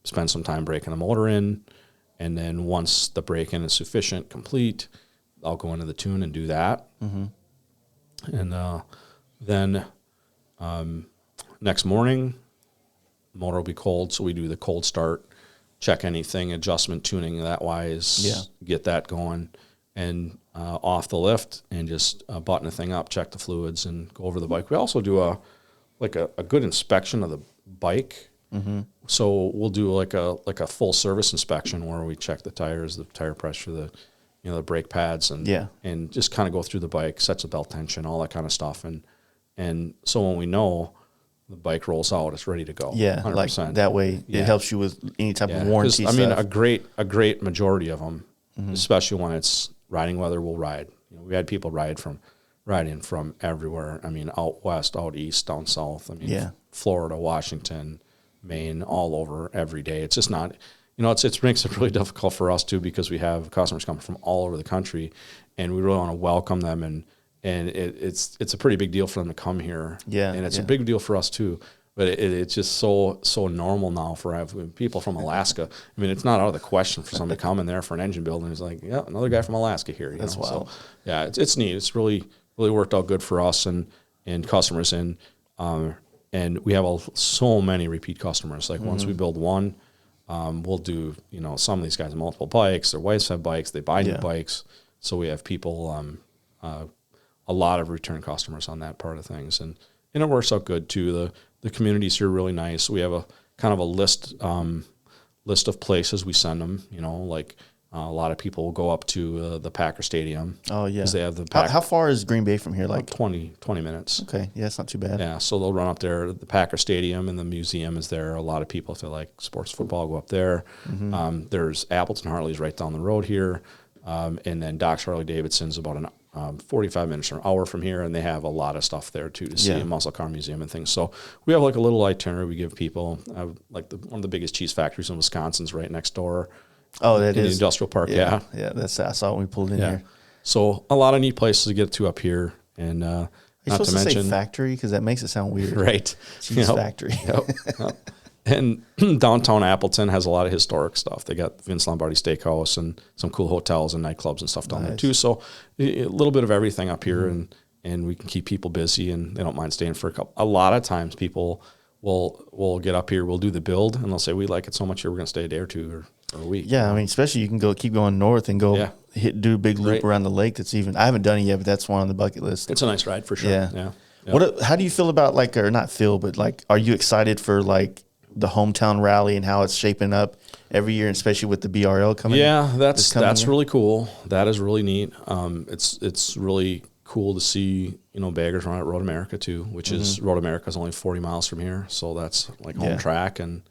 spend some time breaking the motor in, and then once the break-in is sufficient, complete, I'll go into the tune and do that. And then next morning, the motor will be cold, so we do the cold start, check anything, adjustment, tuning that wise, get that going, and off the lift, and just button the thing up, check the fluids, and go over the bike. We also do a good inspection of the bike. So we'll do like a full service inspection where we check the tires, the tire pressure, the brake pads, and just kind of go through the bike, sets of belt tension, all that kind of stuff. And so when we know the bike rolls out, it's ready to go. Yeah, 100%. like that way it helps you with any type of warranty stuff. I mean, a great majority of them, especially when it's riding weather, will ride. We had people ride in from everywhere. I mean, out west, out east, down south. I mean, Florida, Washington, Maine, all over every day. It's just not, it makes it really difficult for us too, because we have customers coming from all over the country, and we really want to welcome them, and it's a pretty big deal for them to come here. Yeah, and it's a big deal for us too. But it's just so normal now for having people from Alaska. I mean, it's not out of the question for somebody coming there for an engine build, and it's like, another guy from Alaska here. That's wild. So, yeah, it's neat. It's really worked out good for us and customers, and we have so many repeat customers. Like once we build one, we'll do some of these guys have multiple bikes. Their wives have bikes. They buy new bikes. So we have people, a lot of return customers on that part of things, and it works out good too. The communities here are really nice. We have a kind of a list of places we send them. Like a lot of people will go up to the Packer Stadium. Oh yeah, because they have the. How far is Green Bay from here? Like 20 minutes. Okay, yeah, it's not too bad. Yeah, so they'll run up there. The Packer Stadium and the museum is there. A lot of people, if they like sports football, go up there. There's Appleton Harley's right down the road here. And then Doc's Harley Davidson's about 45 minutes or an hour from here, and they have a lot of stuff there too to see, a muscle car museum and things. So we have like a little itinerary we give people. Like one of the biggest cheese factories in Wisconsin's right next door. Oh, that in is the industrial park. Yeah, that's I saw when we pulled in here. So a lot of neat places to get to up here, and You're not supposed to to mention say factory because that makes it sound weird. right Cheese factory. Yep. And downtown Appleton has a lot of historic stuff. They got Vince Lombardi Steakhouse and some cool hotels and nightclubs and stuff down there too. So a little bit of everything up here, and we can keep people busy, and they don't mind staying for a lot of times people will get up here, we'll do the build, and they'll say, we like it so much here, we're going to stay a day or two or a week. Yeah, I mean, especially you can keep going north and go do a big loop around the lake. That's even, I haven't done it yet, but that's one on the bucket list. It's a nice ride for sure. Yeah. How do you feel about or not feel, but are you excited for the hometown rally and how it's shaping up every year, and especially with the BRL coming? Yeah, that's really cool. That is really neat. It's really cool to see, baggers run at Road America too, which is Road America is only 40 miles from here. So that's like home track. And,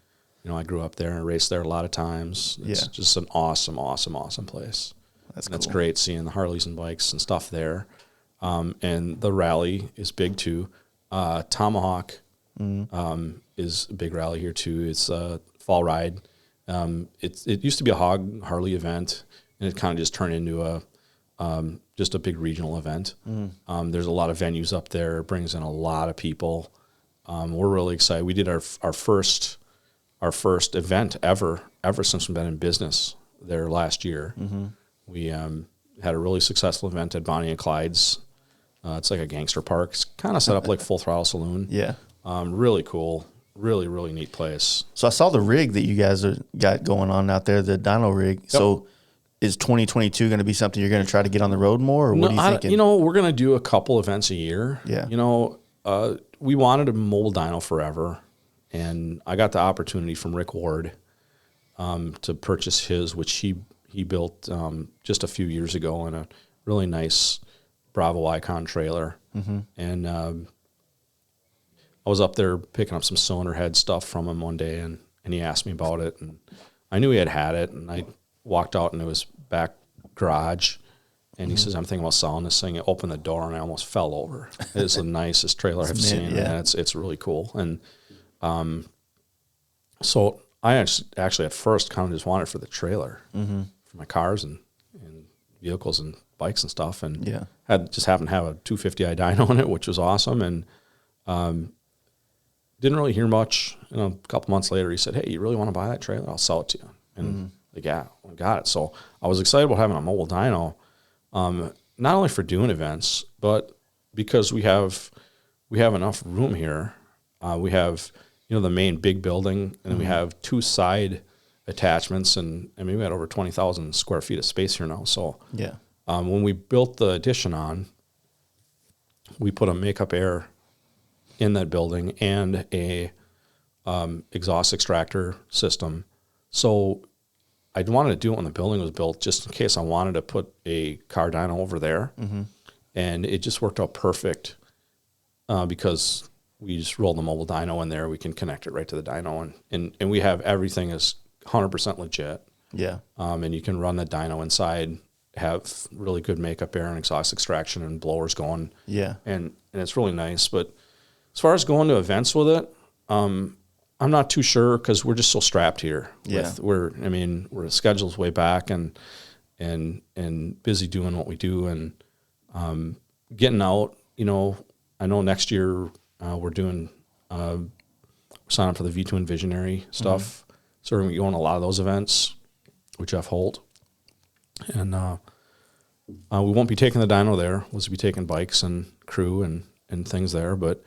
I grew up there and raced there a lot of times. It's just an awesome, awesome, awesome place. That's great seeing the Harleys and bikes and stuff there. And the rally is big too. Tomahawk is a big rally here too. It's a fall ride. It used to be a hog Harley event, and it kind of just turned into just a big regional event. There's a lot of venues up there. It brings in a lot of people. We're really excited. We did our first event ever since we've been in business there last year. We had a really successful event at Bonnie and Clyde's. It's like a gangster park. It's kind of set up like Full Throttle Saloon. Yeah. Really cool. Really, really neat place. So I saw the rig that you guys got going on out there, the dyno rig. Yep. So is 2022 going to be something you're going to try to get on the road more, or what are you thinking? We're going to do a couple events a year. Yeah. We wanted a mobile dyno forever, and I got the opportunity from Rick Ward to purchase his, which he built just a few years ago in a really nice Bravo Icon trailer. And I was up there picking up some cylinder head stuff from him one day, and he asked me about it, and I knew he had it, and I walked out into his back garage, and he says, I'm thinking about selling this thing. I opened the door, and I almost fell over. It's the nicest trailer I've seen, and it's really cool. And so I actually at first kind of just wanted it for the trailer, for my cars and vehicles and bikes and stuff, and happened to have a 250i dyno in it, which was awesome, and didn't really hear much. A couple months later, he said, hey, you really want to buy that trailer? I'll sell it to you. And I got it. So I was excited about having a mobile dyno, not only for doing events, but because we have enough room here. We have, the main big building, and then we have two side attachments, and we got over 20,000 square feet of space here now. So when we built the addition on, we put a makeup air in that building and a exhaust extractor system. So I wanted to do it when the building was built, just in case I wanted to put a car dyno over there. And it just worked out perfect because we just rolled the mobile dyno in there. We can connect it right to the dyno, and we have everything is 100% legit. Yeah. And you can run the dyno inside, have really good makeup air and exhaust extraction and blowers going. Yeah. And it's really nice. But as far as going to events with it, I'm not too sure because we're just so strapped here. Yeah. We're schedule's way back and busy doing what we do and getting out. I know next year we're doing sign up for the V2 and Visionary stuff. So we're going to be going to a lot of those events with Jeff Holt. And we won't be taking the dyno there. We'll just be taking bikes and crew and things there. But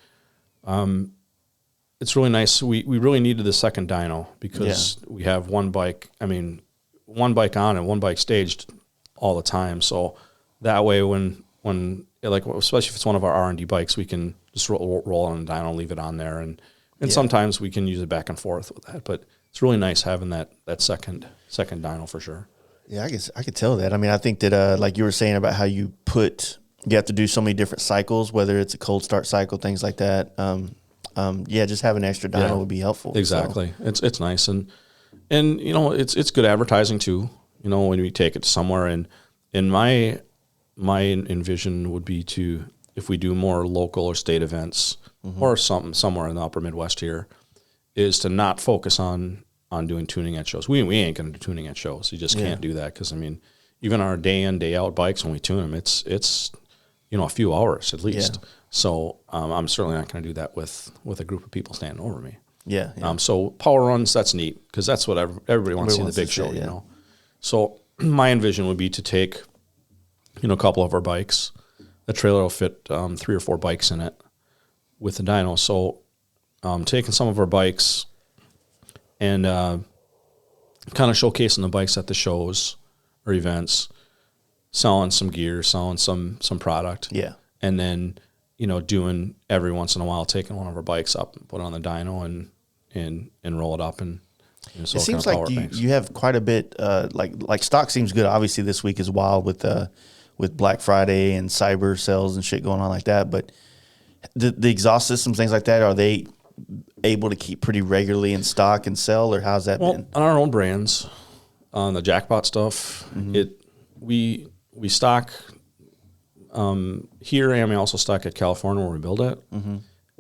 it's really nice. We really needed the second dyno because we have one bike on and one bike staged all the time. So that way when especially if it's one of our R&D bikes, we can just roll on the dyno, leave it on there. And sometimes we can use it back and forth with that. But it's really nice having that second dyno for sure. Yeah, I could tell that. I think that like you were saying about how you have to do so many different cycles, whether it's a cold start cycle, things like that. Just having an extra dyno would be helpful. Exactly. So. It's nice and it's good advertising too. When we take it somewhere and And my envision would be to, if we do more local or state events or something somewhere in the upper Midwest here, is to not focus on doing tuning at shows. We ain't going to do tuning at shows. You just can't do that, because I mean, even our day in, day out bikes, when we tune them, it's a few hours at least. Yeah. So I'm certainly not going to do that with a group of people standing over me. Yeah. So power runs, that's neat, because that's what everybody wants to see, the big show, you know. So my envision would be to take, a couple of our bikes. The trailer will fit 3 or 4 bikes in it with the dyno. So taking some of our bikes and kind of showcasing the bikes at the shows or events, selling some gear, selling some product. Yeah. And then, doing every once in a while, taking one of our bikes up and put it on the dyno and roll it up. And it seems like you have quite a bit, like stock seems good. Obviously this week is wild with Black Friday and cyber sales and shit going on like that. But the exhaust systems, things like that, are they able to keep pretty regularly in stock and sell, or how's that been? On our own brands, on the Jackpot stuff, we stock here, and we also stock at California where we build it.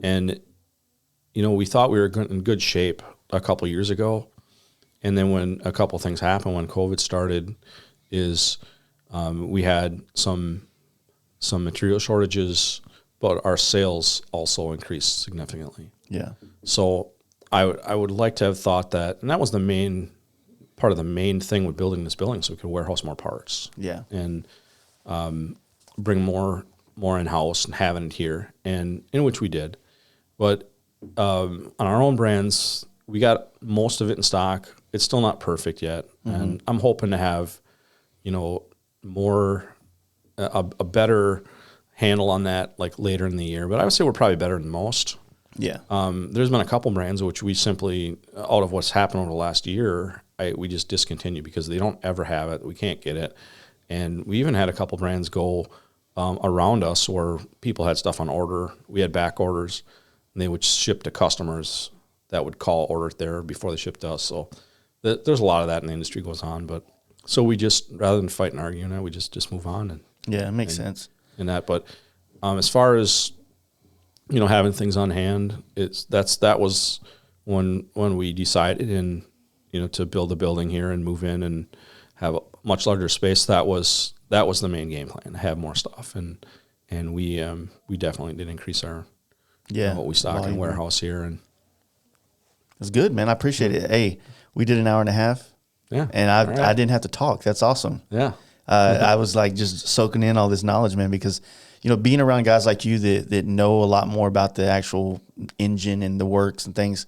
And we thought we were in good shape a couple years ago, and then when a couple things happened, when COVID started, is we had some material shortages, but our sales also increased significantly. Yeah. So I would like to have thought that, and that was the main part of the main thing with building this building, so we could warehouse more parts. Yeah. And bring more in-house and having it here, and in which we did. But on our own brands, we got most of it in stock. It's still not perfect yet, and I'm hoping to have, a better handle on that like later in the year. But I would say we're probably better than most. Yeah. There's been a couple brands which we simply, out of what's happened over the last year, we just discontinue because they don't ever have it. We can't get it. And we even had a couple brands go around us where people had stuff on order. We had back orders, and they would ship to customers that would call order there before they shipped to us. So there's a lot of that in the industry goes on. But so we just, rather than fight and argue, we just move on. And yeah, it makes sense. In that, but as far as having things on hand, that was when we decided to build a building here and move in and have a much larger space. That was the main game plan, to have more stuff, and we definitely did increase our what we stock in warehouse here, and it's good, man. I appreciate it. Hey, we did an hour and a half. Yeah, and I didn't have to talk. That's awesome. Yeah. I was like just soaking in all this knowledge, man, because, being around guys like you that know a lot more about the actual engine and the works and things,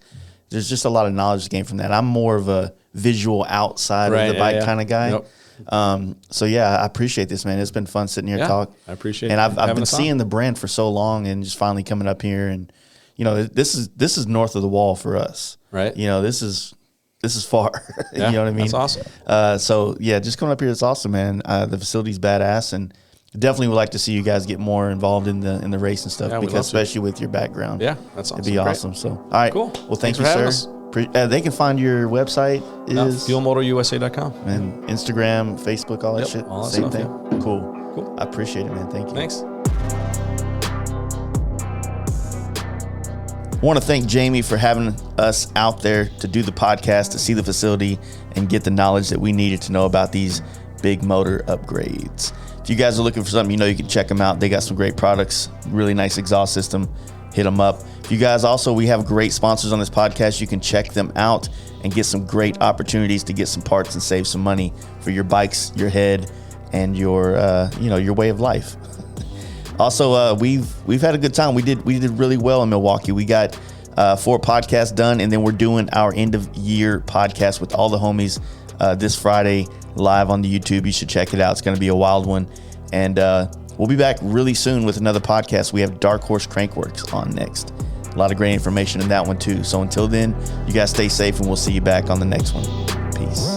there's just a lot of knowledge to gain from that. I'm more of a visual outside of the bike kind of guy. Yep. So yeah, I appreciate this, man. It's been fun sitting here and talk. I appreciate it. And I've been seeing the brand for so long, and just finally coming up here, and this is north of the wall for us. Right. This is far. You know what I mean? That's awesome. So yeah, just coming up here, it's awesome, man. The facility's badass, and definitely would like to see you guys get more involved in the race and stuff, because especially with your background. Yeah, that's awesome. It'd be awesome. So all right, cool. Well, thank you, sir. They can find your website is FuelMotoUSA.com, and Instagram, Facebook, all that shit. All that same stuff, thing. Yeah. Cool. I appreciate it, man. Thank you. Thanks. I want to thank Jamie for having us out there to do the podcast, to see the facility, and get the knowledge that we needed to know about these big motor upgrades. If you guys are looking for something, you can check them out. They got some great products, really nice exhaust system. Hit them up. If you guys also, we have great sponsors on this podcast. You can check them out and get some great opportunities to get some parts and save some money for your bikes, your head, and your way of life. Also, we've had a good time. We did really well in Milwaukee. We got 4 podcasts done, and then we're doing our end of year podcast with all the homies this Friday live on the YouTube. You should check it out. It's going to be a wild one, and we'll be back really soon with another podcast. We have Dark Horse Crankworks on next. A lot of great information in that one too. So until then, you guys stay safe, and we'll see you back on the next one. Peace.